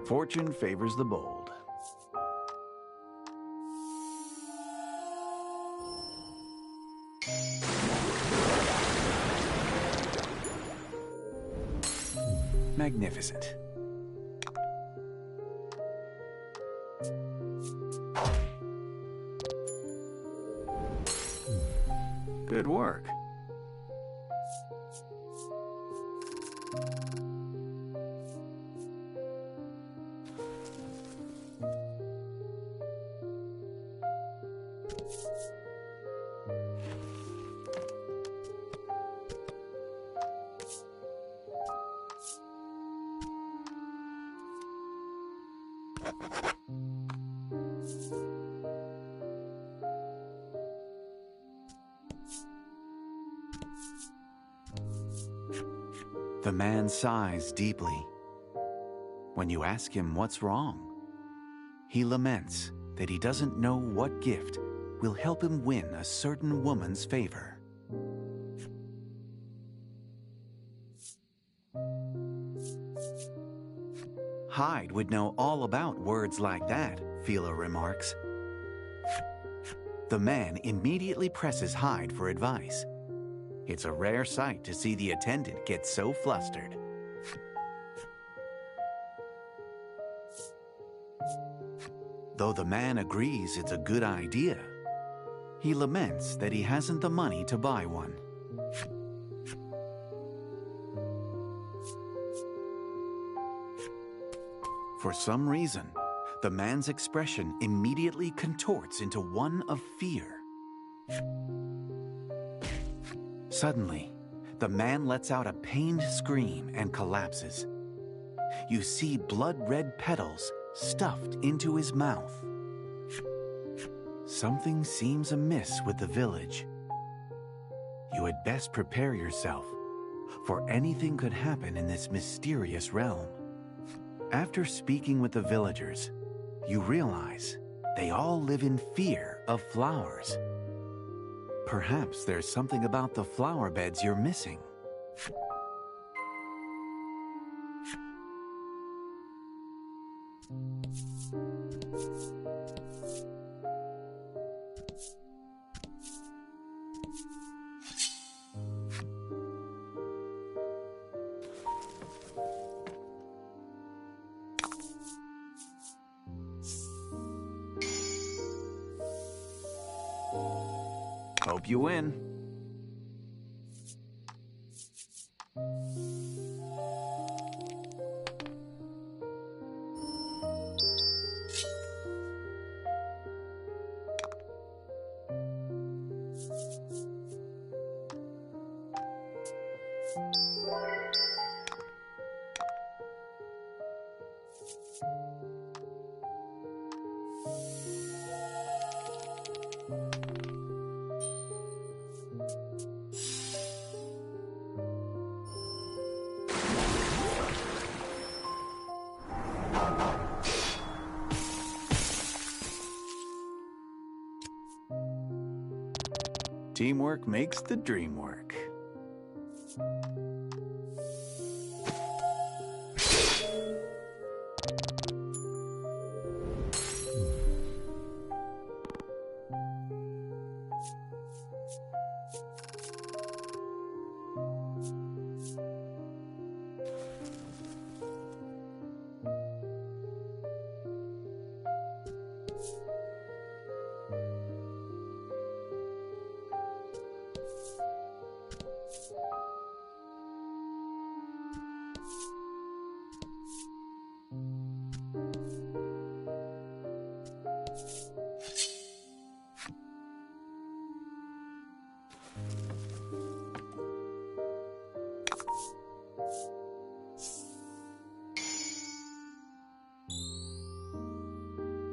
Fortune favors the bold. Magnificent. Good work. The man sighs deeply. When you ask him what's wrong, he laments that he doesn't know what gift will help him win a certain woman's favor. Hyde would know all about words like that, Philo remarks. The man immediately presses Hyde for advice. It's a rare sight to see the attendant get so flustered. Though the man agrees it's a good idea, he laments that he hasn't the money to buy one. For some reason, the man's expression immediately contorts into one of fear. Suddenly, the man lets out a pained scream and collapses. You see blood-red petals stuffed into his mouth. Something seems amiss with the village. You had best prepare yourself, for anything could happen in this mysterious realm. After speaking with the villagers, you realize they all live in fear of flowers. Perhaps there's something about the flower beds you're missing. Hope you win. Teamwork makes the dream work.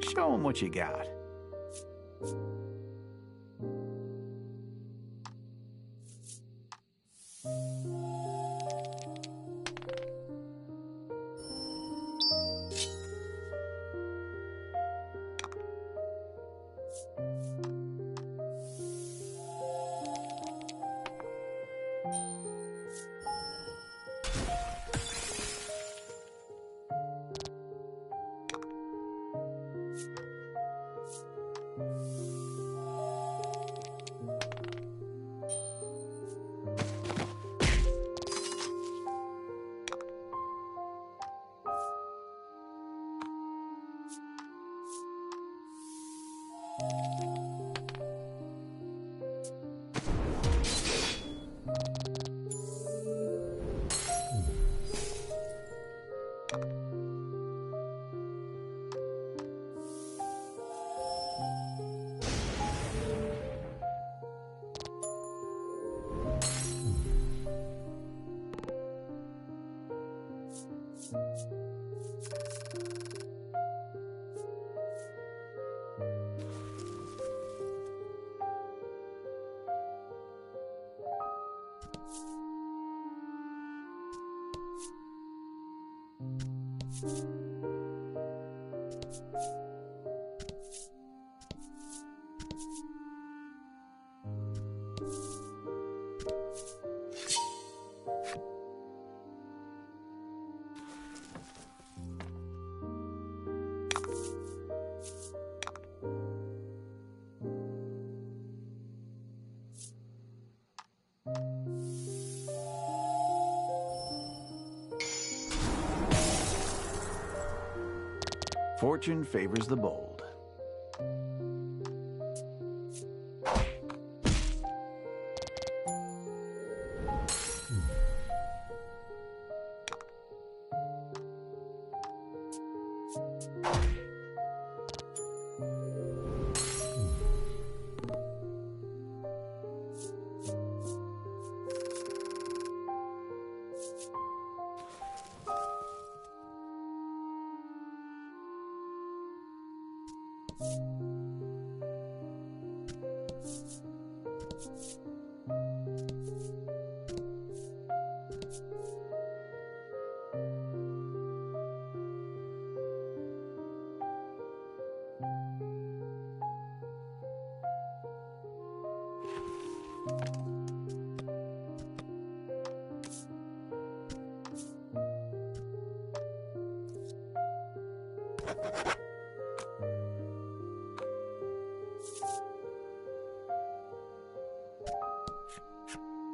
Show 'em what you got. Fortune favors the bold.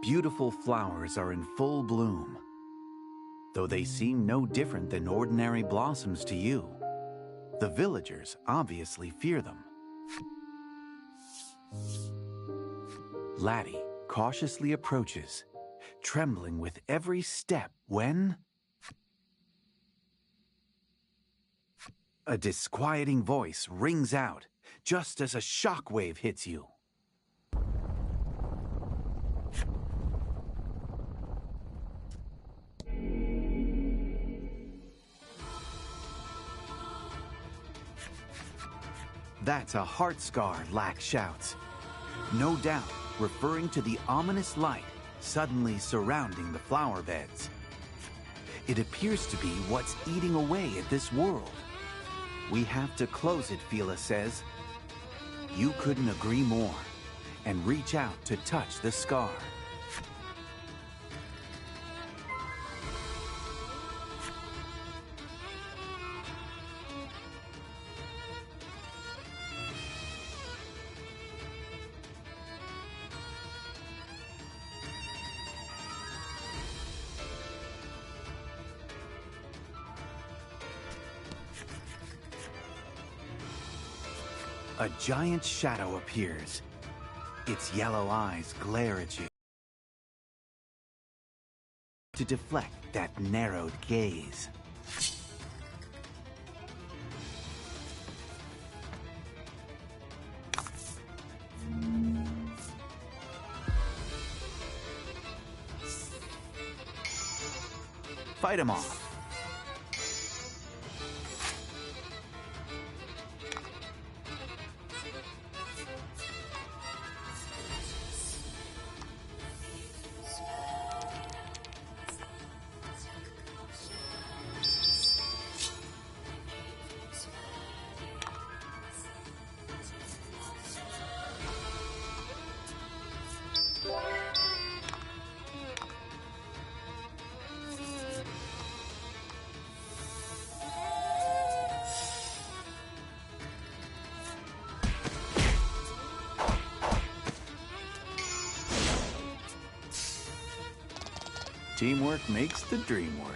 Beautiful flowers are in full bloom, though they seem no different than ordinary blossoms to you. The villagers obviously fear them. Laddie cautiously approaches, trembling with every step when a disquieting voice rings out just as a shockwave hits you. That's a heart scar, Lack shouts. No doubt referring to the ominous light suddenly surrounding the flower beds. It appears to be what's eating away at this world. We have to close it, Fila says. You couldn't agree more, and reach out to touch the scar. A giant shadow appears. Its yellow eyes glare at you to deflect that narrowed gaze. Fight him off. Teamwork makes the dream work.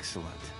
Excellent.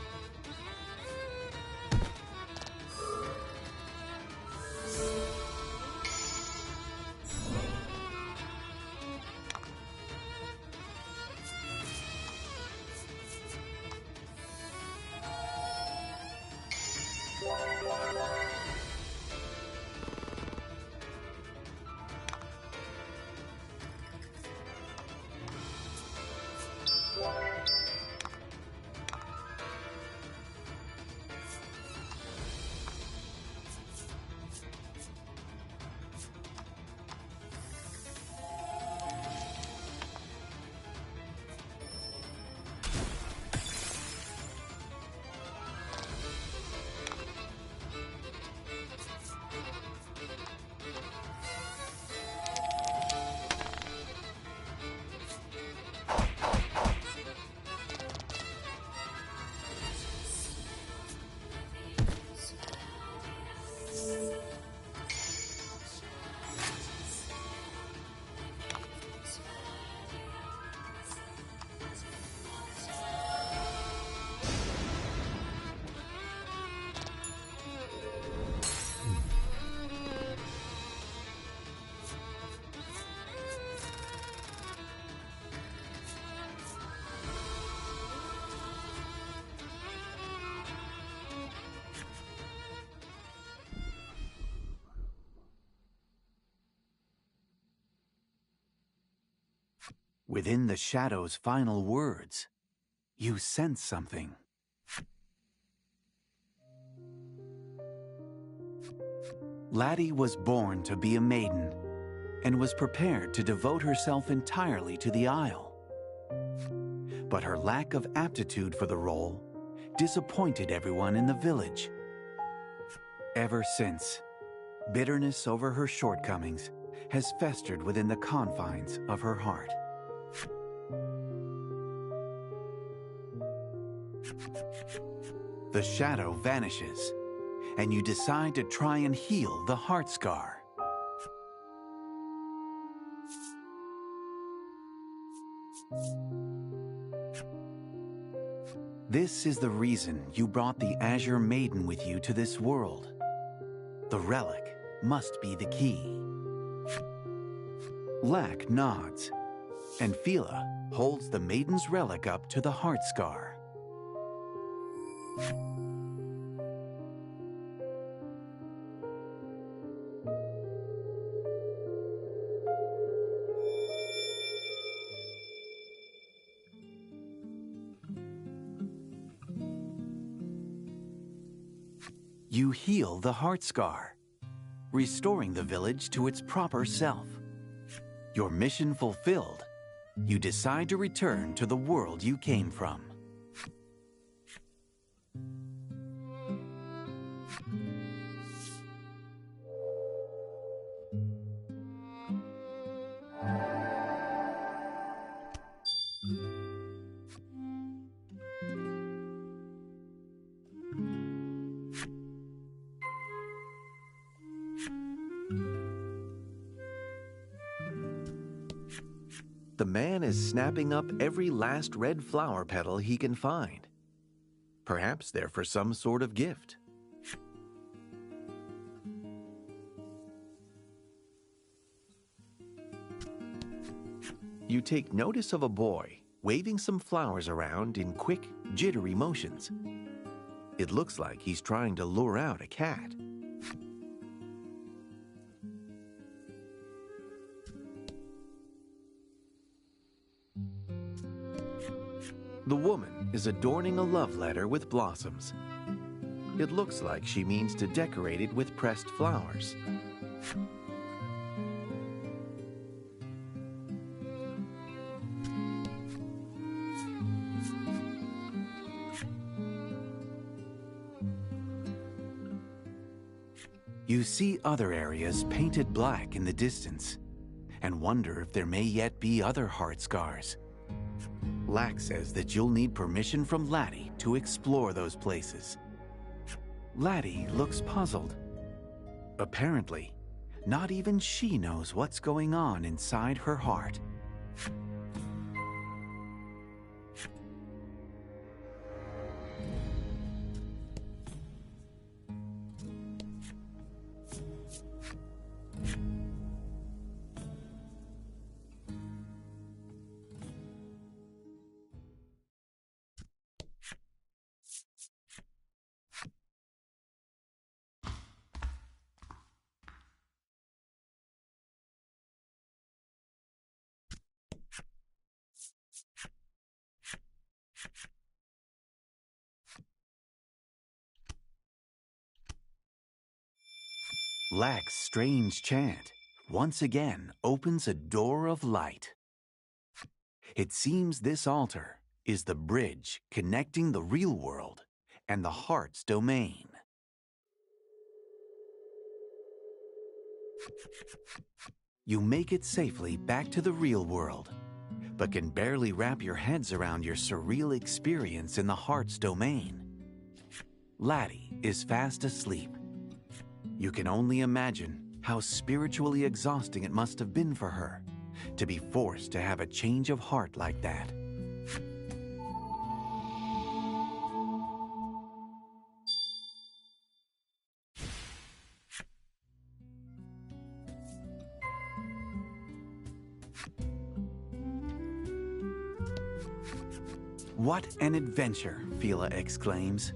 Within the shadow's final words, you sense something. Laddie was born to be a maiden and was prepared to devote herself entirely to the Isle. But her lack of aptitude for the role disappointed everyone in the village. Ever since, bitterness over her shortcomings has festered within the confines of her heart. The shadow vanishes, and you decide to try and heal the heart scar. This is the reason you brought the Azure Maiden with you to this world. The relic must be the key. Lack nods, and Fila holds the Maiden's relic up to the heart scar. You heal the heart scar, restoring the village to its proper self. Your mission fulfilled, you decide to return to the world you came from. The man is snapping up every last red flower petal he can find. Perhaps they're for some sort of gift. You take notice of a boy waving some flowers around in quick, jittery motions. It looks like he's trying to lure out a cat. The woman is adorning a love letter with blossoms. It looks like she means to decorate it with pressed flowers. You see other areas painted black in the distance and wonder if there may yet be other heart scars. Lack says that you'll need permission from Laddie to explore those places. Laddie looks puzzled. Apparently, not even she knows what's going on inside her heart. Lack's strange chant once again opens a door of light. It seems this altar is the bridge connecting the real world and the heart's domain. You make it safely back to the real world, but can barely wrap your heads around your surreal experience in the heart's domain. Laddie is fast asleep. You can only imagine how spiritually exhausting it must have been for her to be forced to have a change of heart like that. What an adventure, Fila exclaims,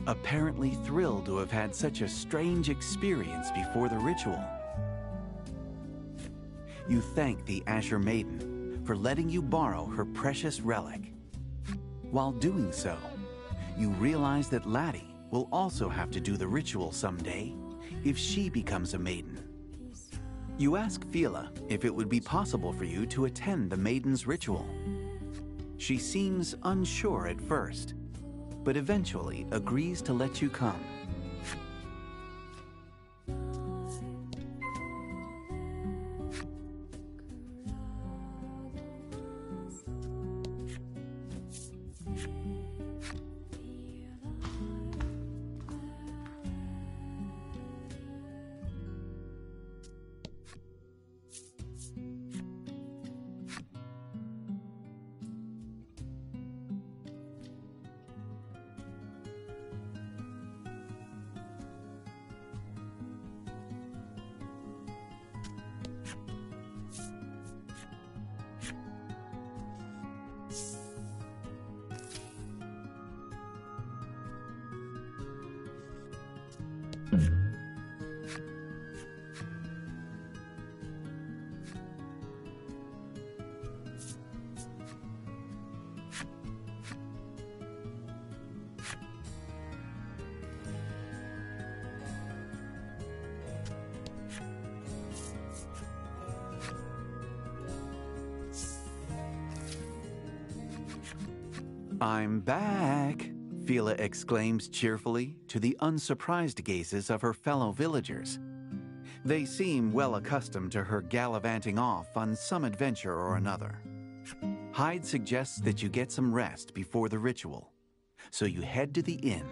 apparently thrilled to have had such a strange experience before the ritual. You thank the Azure Maiden for letting you borrow her precious relic. While doing so, you realize that Laddie will also have to do the ritual someday if she becomes a maiden. You ask Fila if it would be possible for you to attend the maiden's ritual. She seems unsure at first, but eventually agrees to let you come. I'm back, Fila exclaims cheerfully to the unsurprised gazes of her fellow villagers. They seem well accustomed to her gallivanting off on some adventure or another. Hyde suggests that you get some rest before the ritual, so you head to the inn.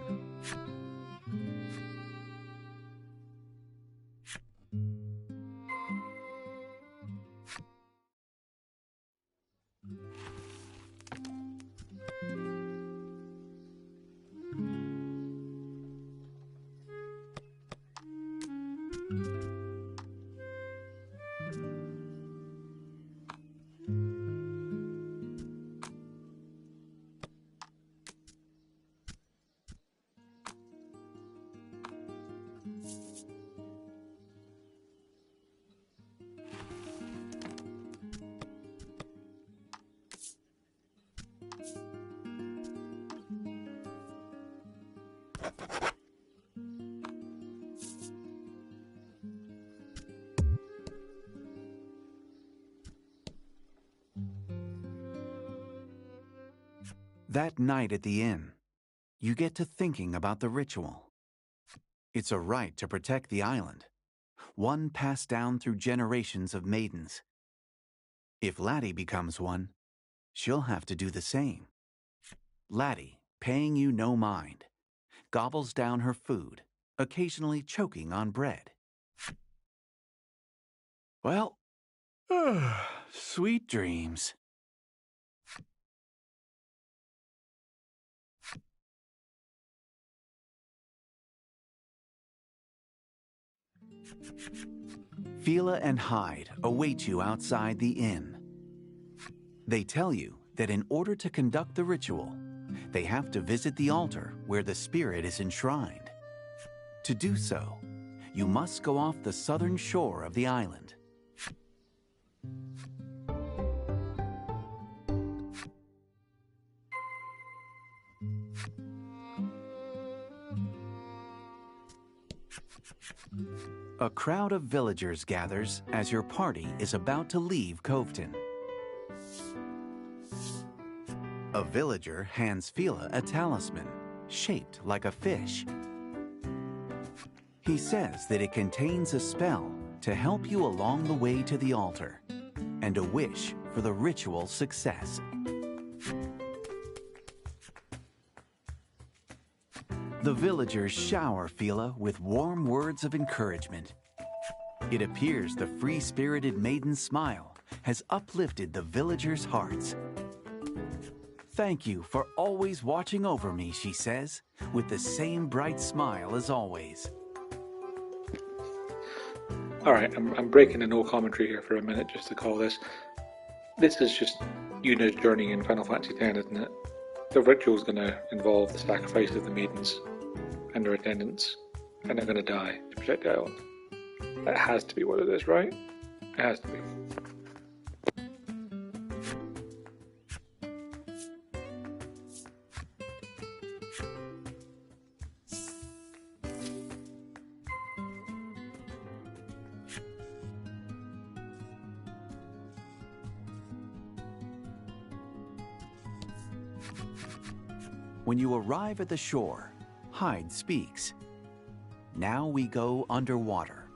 That night at the inn, you get to thinking about the ritual. It's a right to protect the island, one passed down through generations of maidens. If Laddie becomes one, she'll have to do the same. Laddie, paying you no mind, gobbles down her food, occasionally choking on bread. Well, sweet dreams. Fila and Hyde await you outside the inn. They tell you that in order to conduct the ritual, they have to visit the altar where the spirit is enshrined. To do so, you must go off the southern shore of the island. A crowd of villagers gathers as your party is about to leave Coveton. A villager hands Fila a talisman shaped like a fish. He says that it contains a spell to help you along the way to the altar and a wish for the ritual success. The villagers shower Fila with warm words of encouragement. It appears the free-spirited maiden's smile has uplifted the villagers' hearts. "Thank you for always watching over me," she says, with the same bright smile as always. Alright, I'm breaking the no commentary here for a minute just to call this. This is just Yuna's journey in Final Fantasy X, isn't it? The ritual is going to involve the sacrifice of the maidens and their attendants, and they're going to die to protect the island. That has to be what it is, right? It has to be. When you arrive at the shore, Hyde speaks. Now we go underwater.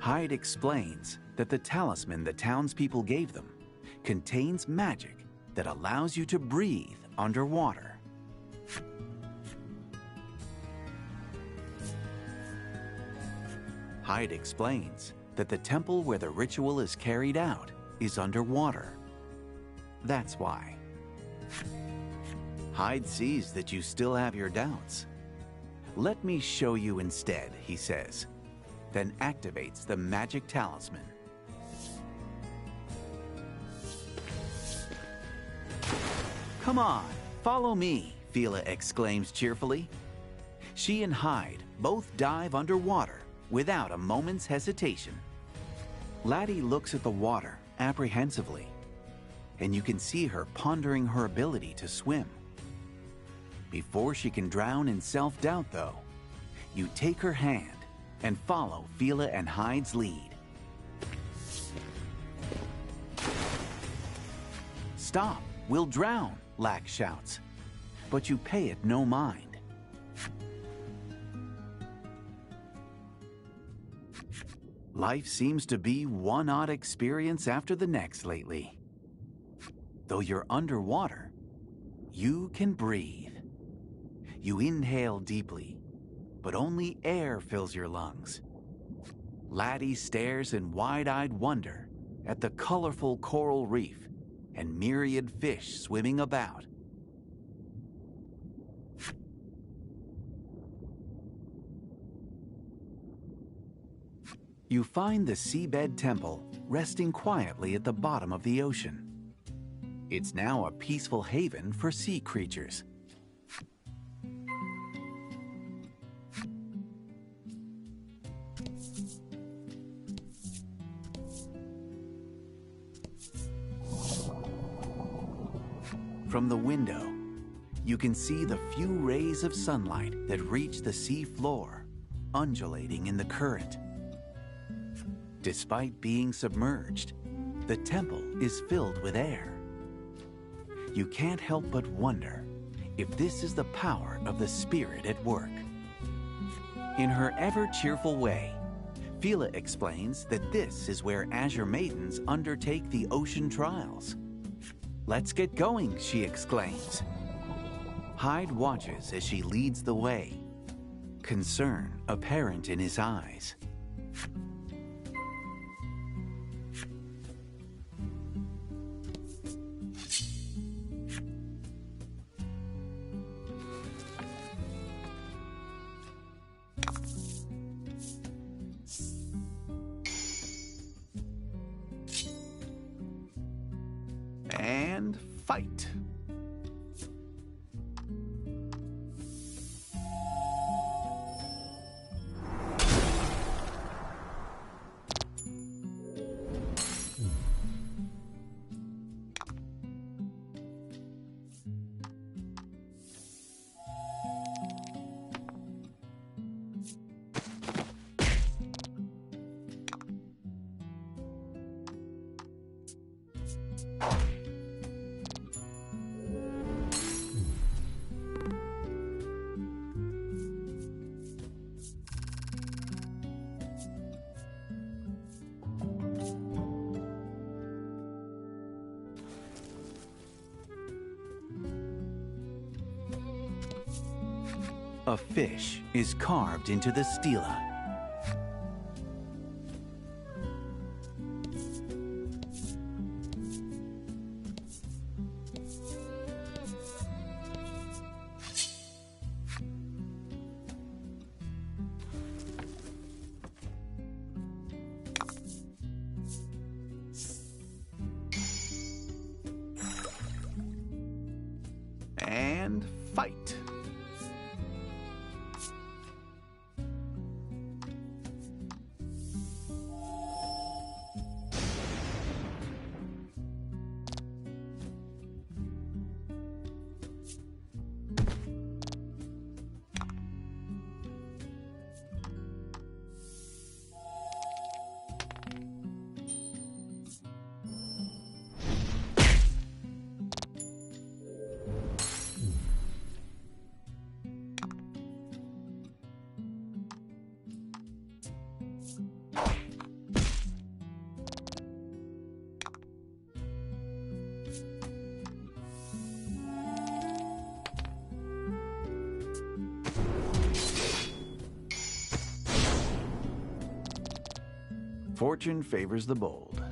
Hyde explains that the talisman the townspeople gave them contains magic that allows you to breathe underwater. Hyde explains that the temple where the ritual is carried out is underwater. That's why. Hyde sees that you still have your doubts. "Let me show you instead," he says, then activates the magic talisman. "Come on, follow me," Fila exclaims cheerfully. She and Hyde both dive underwater without a moment's hesitation. Laddie looks at the water apprehensively, and you can see her pondering her ability to swim. Before she can drown in self-doubt, though, you take her hand and follow Fila and Hyde's lead. "Stop, we'll drown," Lack shouts, but you pay it no mind. Life seems to be one odd experience after the next lately. Though you're underwater, you can breathe. You inhale deeply, but only air fills your lungs. Laddie stares in wide-eyed wonder at the colorful coral reef and myriad fish swimming about. You find the seabed temple resting quietly at the bottom of the ocean. It's now a peaceful haven for sea creatures. From the window, you can see the few rays of sunlight that reach the sea floor, undulating in the current. Despite being submerged, the temple is filled with air. You can't help but wonder if this is the power of the spirit at work. In her ever-cheerful way, Fila explains that this is where Azure Maidens undertake the ocean trials. "Let's get going," she exclaims. Hyde watches as she leads the way, concern apparent in his eyes. And fight. A fish is carved into the stela. And fight. Fortune favors the bold.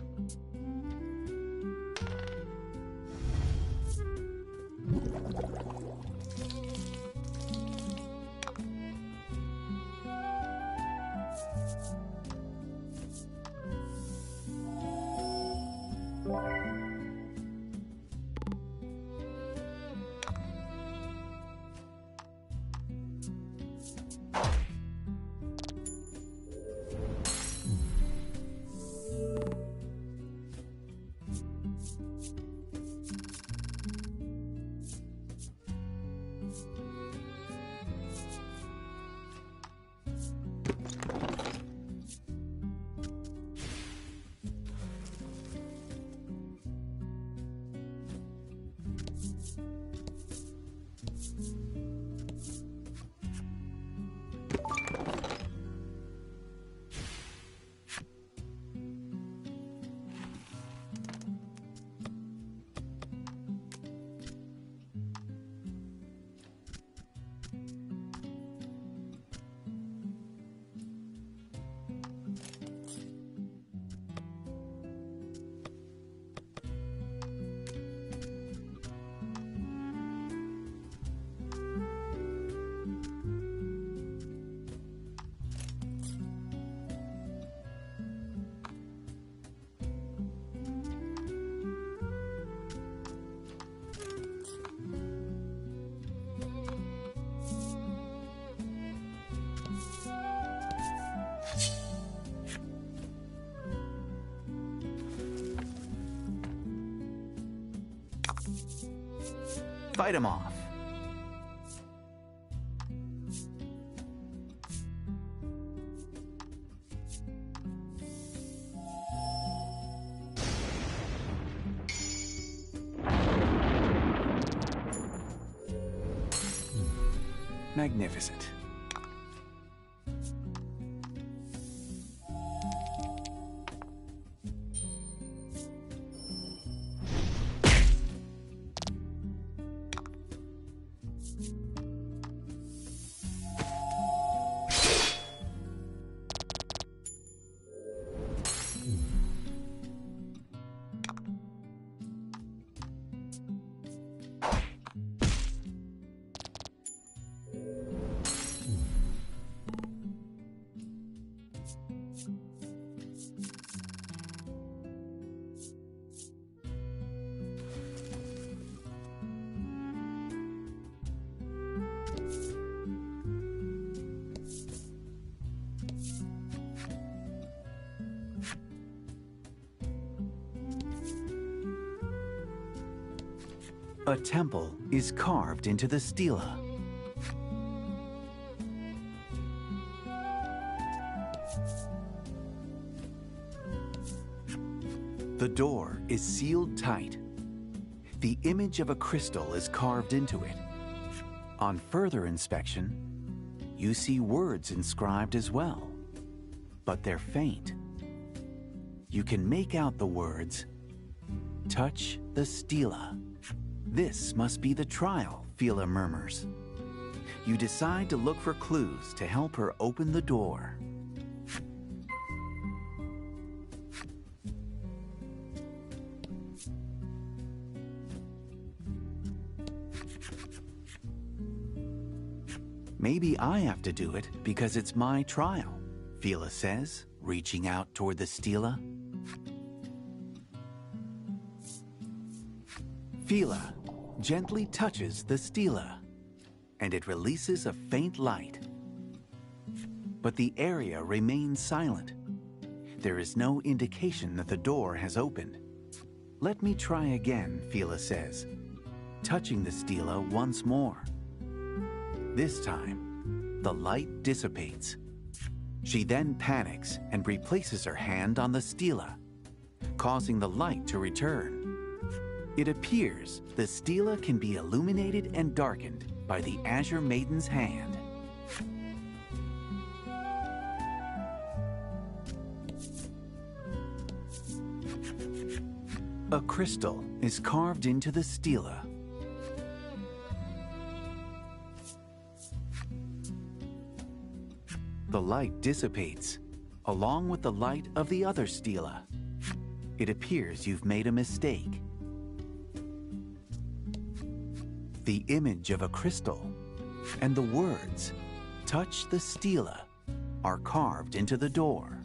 Fight him off. Magnificent. A temple is carved into the stela. The door is sealed tight. The image of a crystal is carved into it. On further inspection, you see words inscribed as well, but they're faint. You can make out the words, "Touch the stela." This must be the trial, Fila murmurs. You decide to look for clues to help her open the door. Maybe I have to do it because it's my trial, Fila says, reaching out toward the stela. Fila gently touches the stela, and it releases a faint light. But the area remains silent. There is no indication that the door has opened. Let me try again, Fila says, touching the stela once more. This time, the light dissipates. She then panics and replaces her hand on the stela, causing the light to return. It appears the stela can be illuminated and darkened by the Azure Maiden's hand. A crystal is carved into the stela. The light dissipates, along with the light of the other stela. It appears you've made a mistake. The image of a crystal and the words, "Touch the stela," are carved into the door.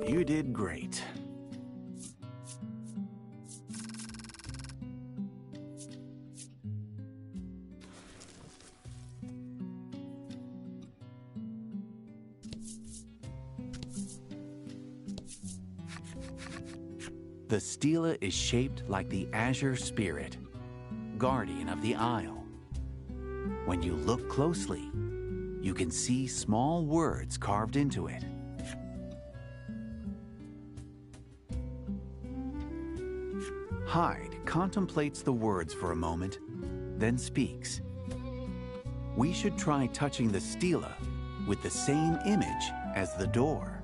You did great. The stela is shaped like the Azure Spirit, guardian of the Isle. When you look closely, you can see small words carved into it. Hyde contemplates the words for a moment, then speaks. We should try touching the stela with the same image as the door.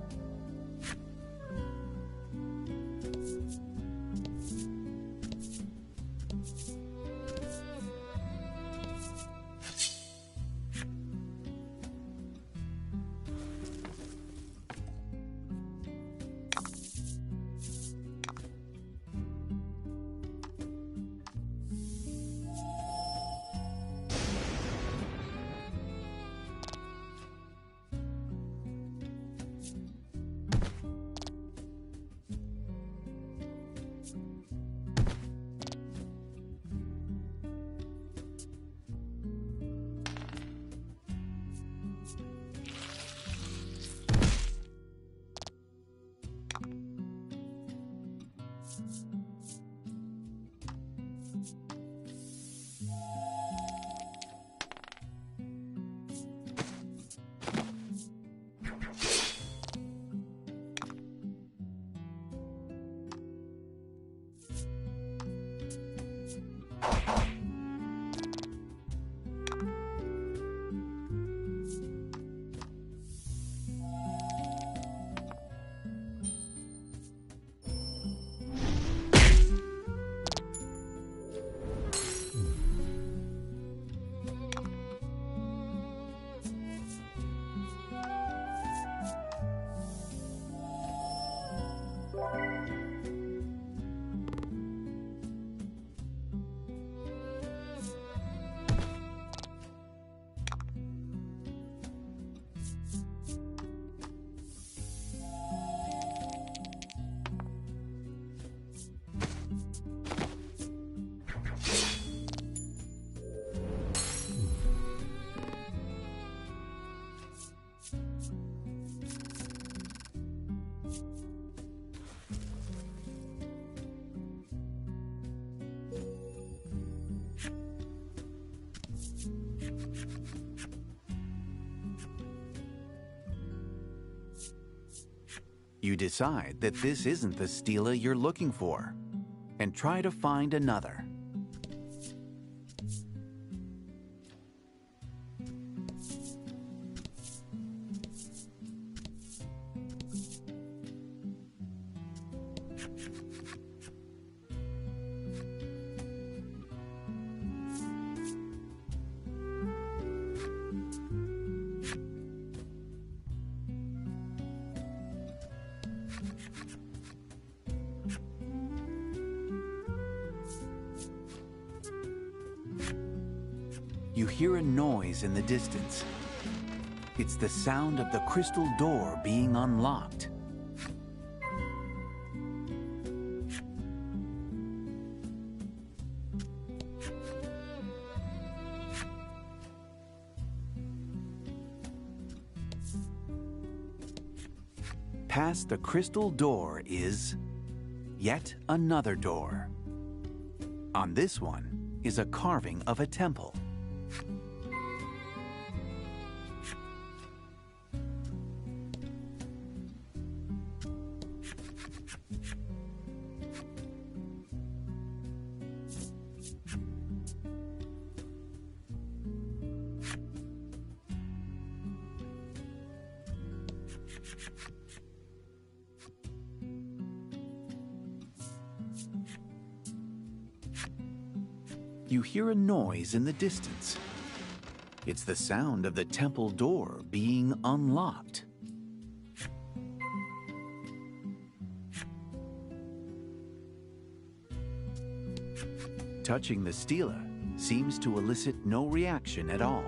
You decide that this isn't the stela you're looking for, and try to find another. You hear a noise in the distance. It's the sound of the crystal door being unlocked. Past the crystal door is yet another door. On this one is a carving of a temple. You hear a noise in the distance. It's the sound of the temple door being unlocked. Touching the stela seems to elicit no reaction at all.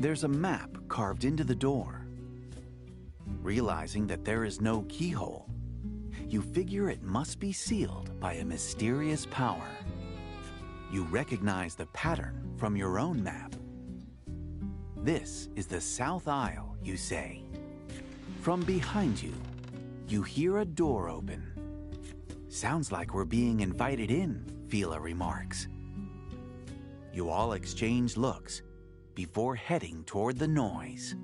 There's a map carved into the door. Realizing that there is no keyhole, you figure it must be sealed by a mysterious power. You recognize the pattern from your own map. This is the South Aisle, you say. From behind you, you hear a door open. Sounds like we're being invited in, Fila remarks. You all exchange looks before heading toward the noise.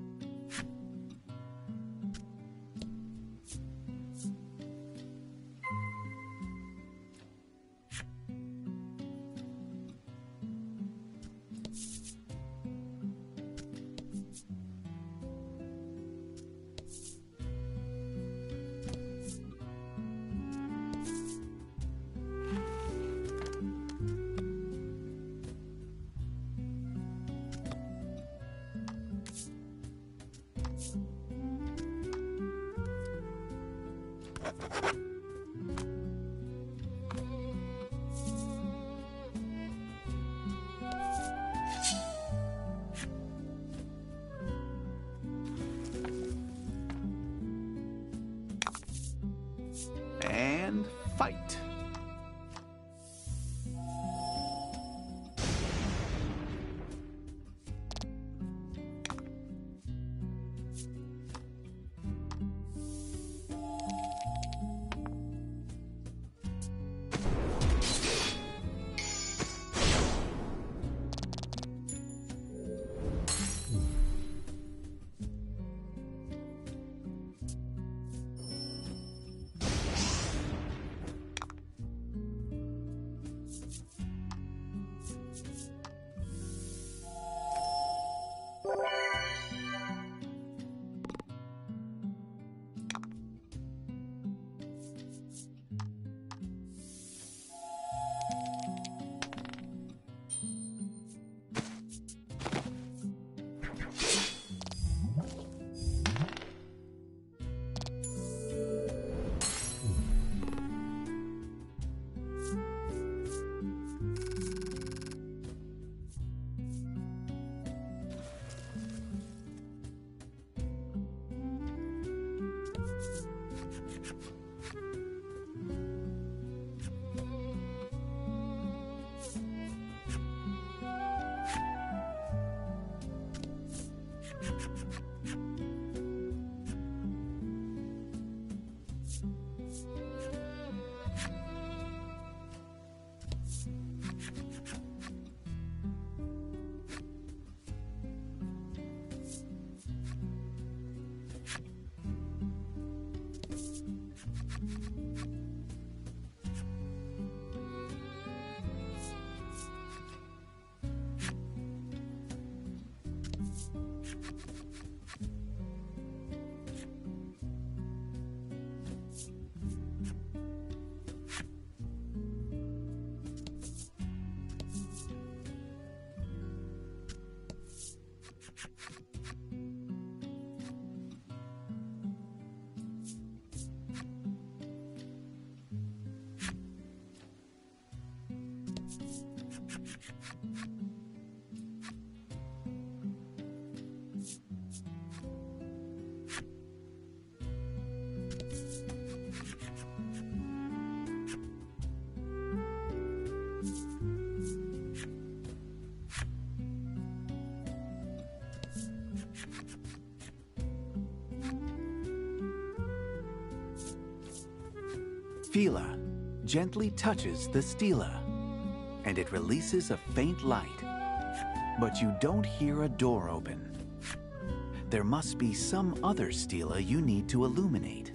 And fight. Fila gently touches the stela, and it releases a faint light. But you don't hear a door open. There must be some other stela you need to illuminate.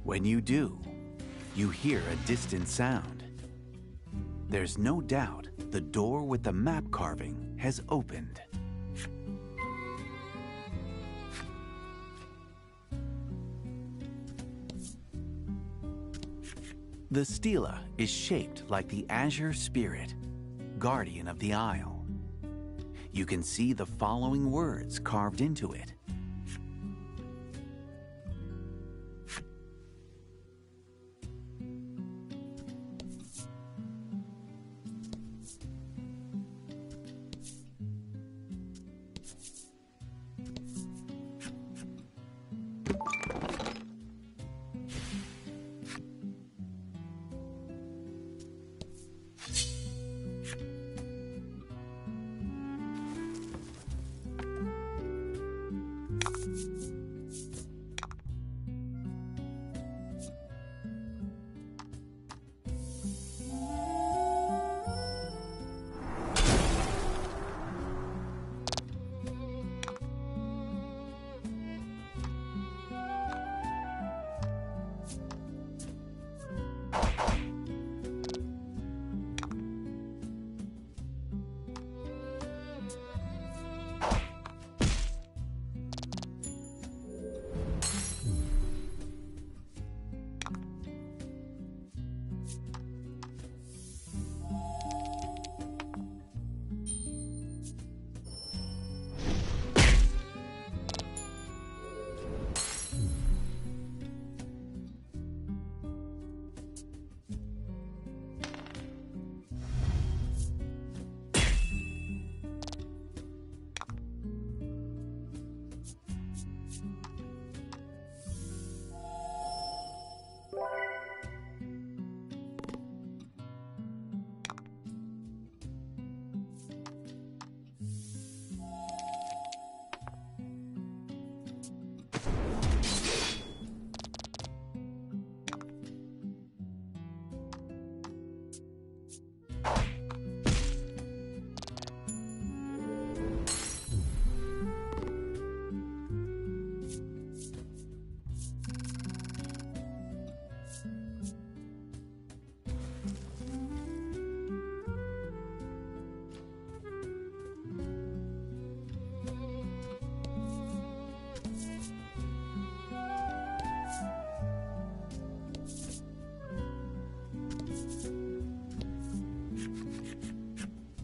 When you do, you hear a distant sound. There's no doubt the door with the map carving has opened. The stela is shaped like the Azure Spirit, guardian of the Isle. You can see the following words carved into it.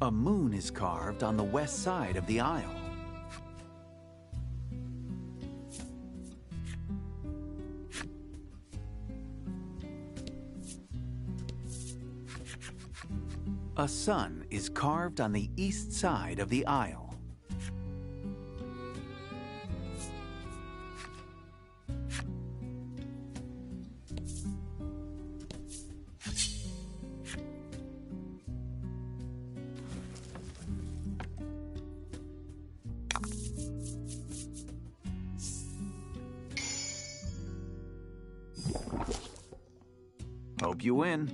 A moon is carved on the west side of the aisle. A sun is carved on the east side of the aisle. Hope you win.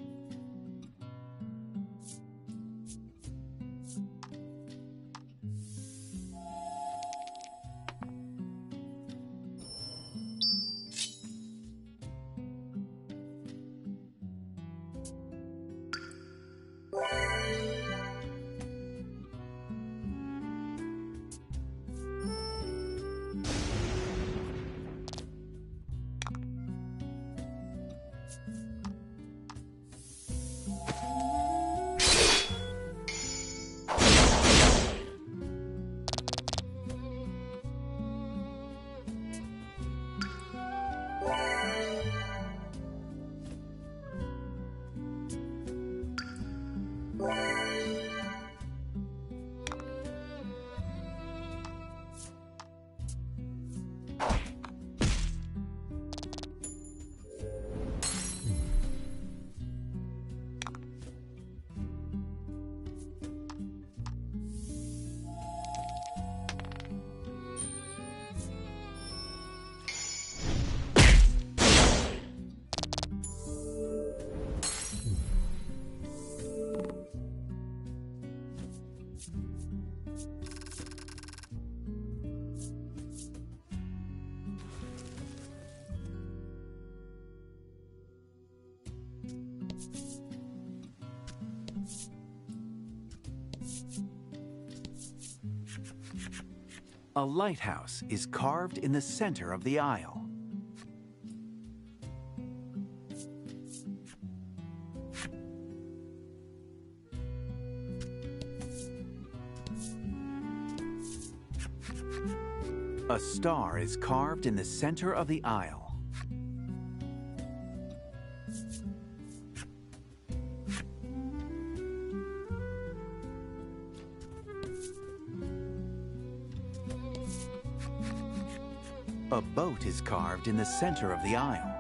A lighthouse is carved in the center of the aisle. A star is carved in the center of the aisle. A boat is carved in the center of the aisle.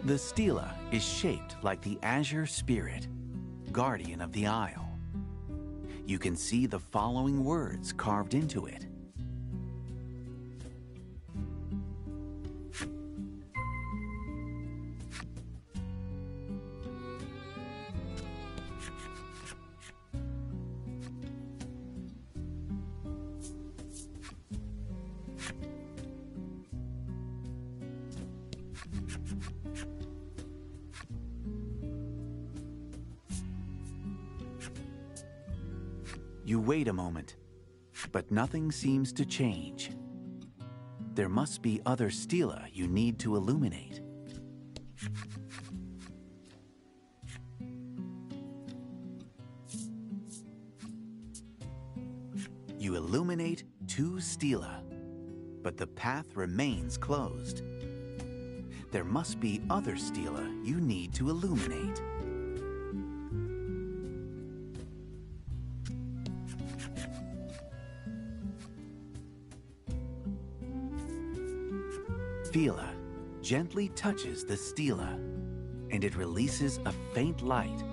The stela is shaped like the Azure Spirit, guardian of the aisle. You can see the following words carved into it. You wait a moment, but nothing seems to change. There must be other stela you need to illuminate. You illuminate 2 stela, but the path remains closed. There must be other stela you need to illuminate. Stela gently touches the stela, and it releases a faint light.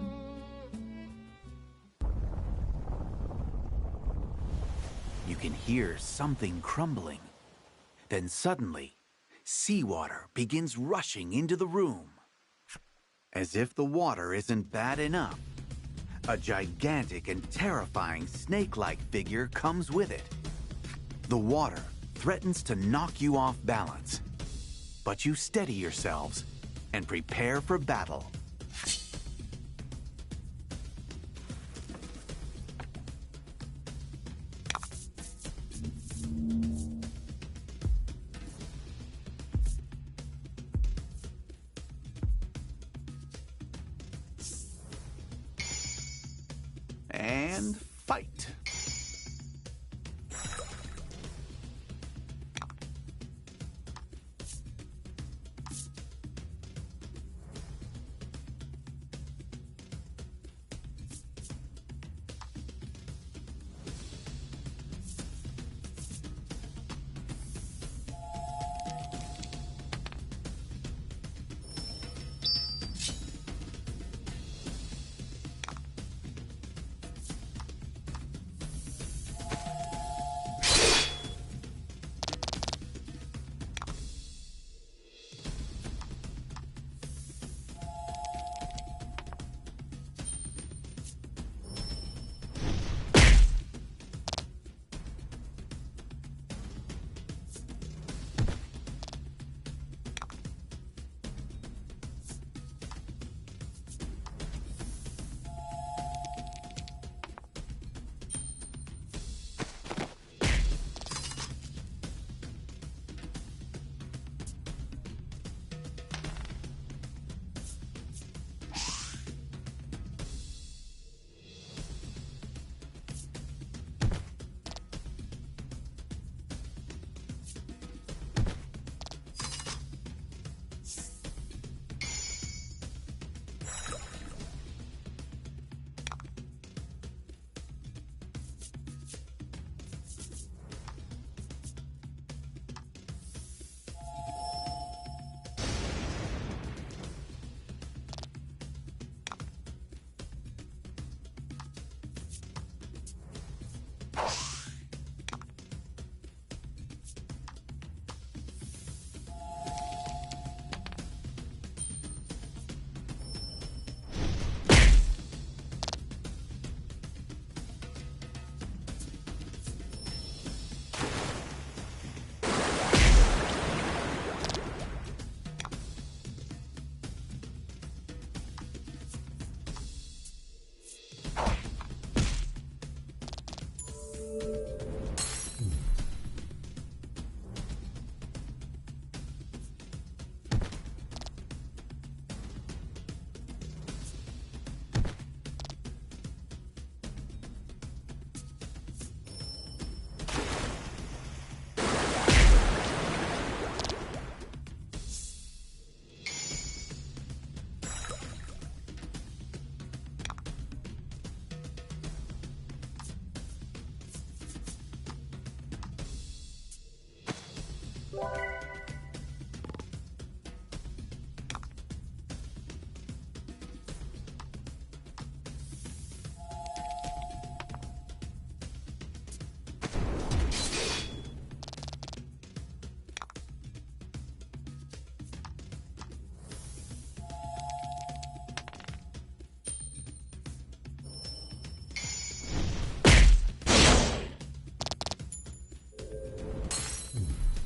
You can hear something crumbling. Then suddenly, seawater begins rushing into the room. As if the water isn't bad enough, a gigantic and terrifying snake-like figure comes with it. The water threatens to knock you off balance. But you steady yourselves and prepare for battle. fight!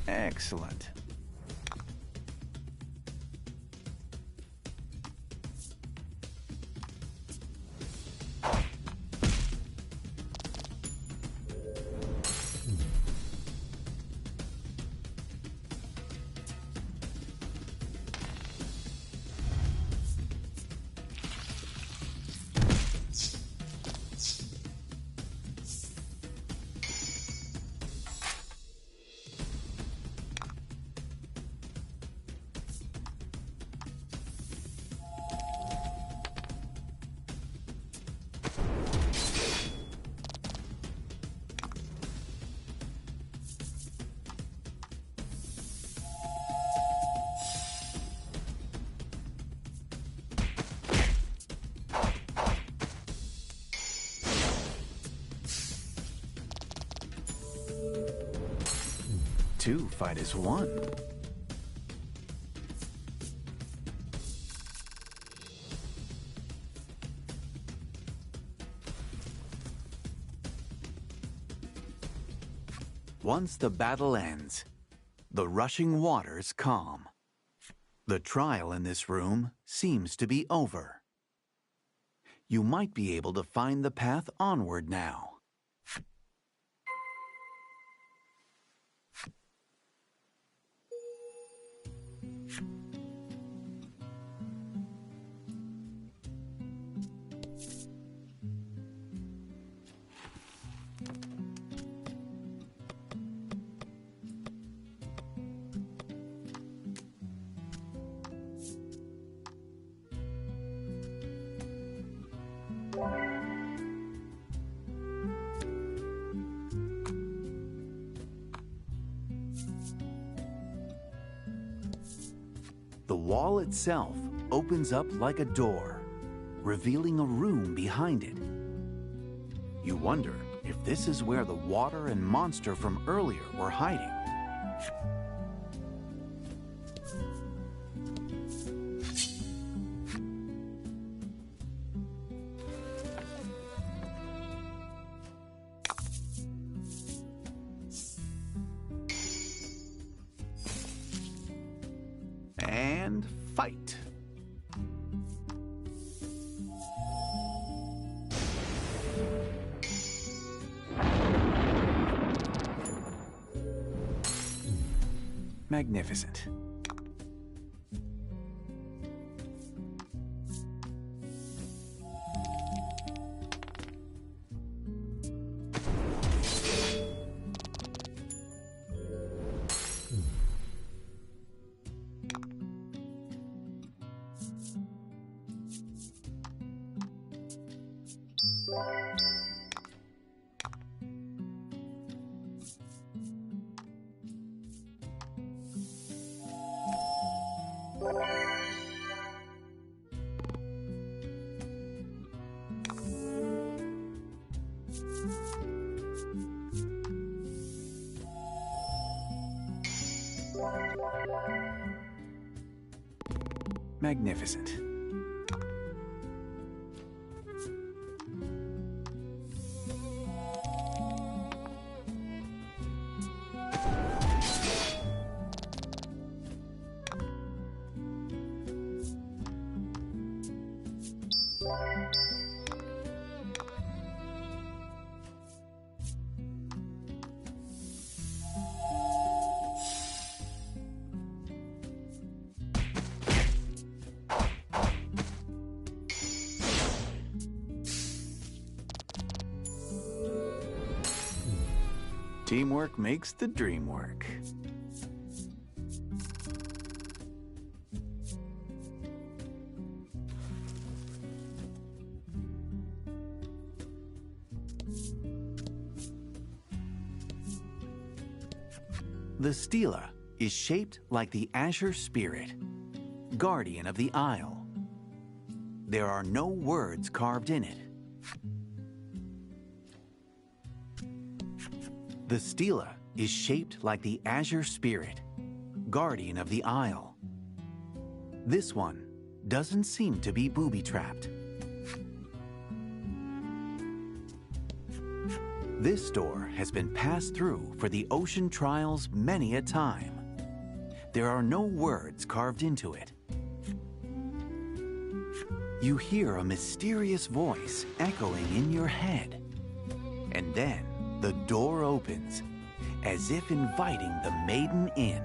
Excellent. Two fight as one. Once the battle ends, the rushing waters calm. The trial in this room seems to be over. You might be able to find the path onward now. The wall itself opens up like a door, revealing a room behind it. You wonder if this is where the water and monster from earlier were hiding. And fight. Magnificent. Magnificent. Teamwork makes the dream work. The stela is shaped like the Azure Spirit, guardian of the Isle. There are no words carved in it. The stela is shaped like the Azure Spirit, guardian of the Isle. This one doesn't seem to be booby-trapped. This door has been passed through for the ocean trials many a time. There are no words carved into it. You hear a mysterious voice echoing in your head. And then the door opens, as if inviting the maiden in.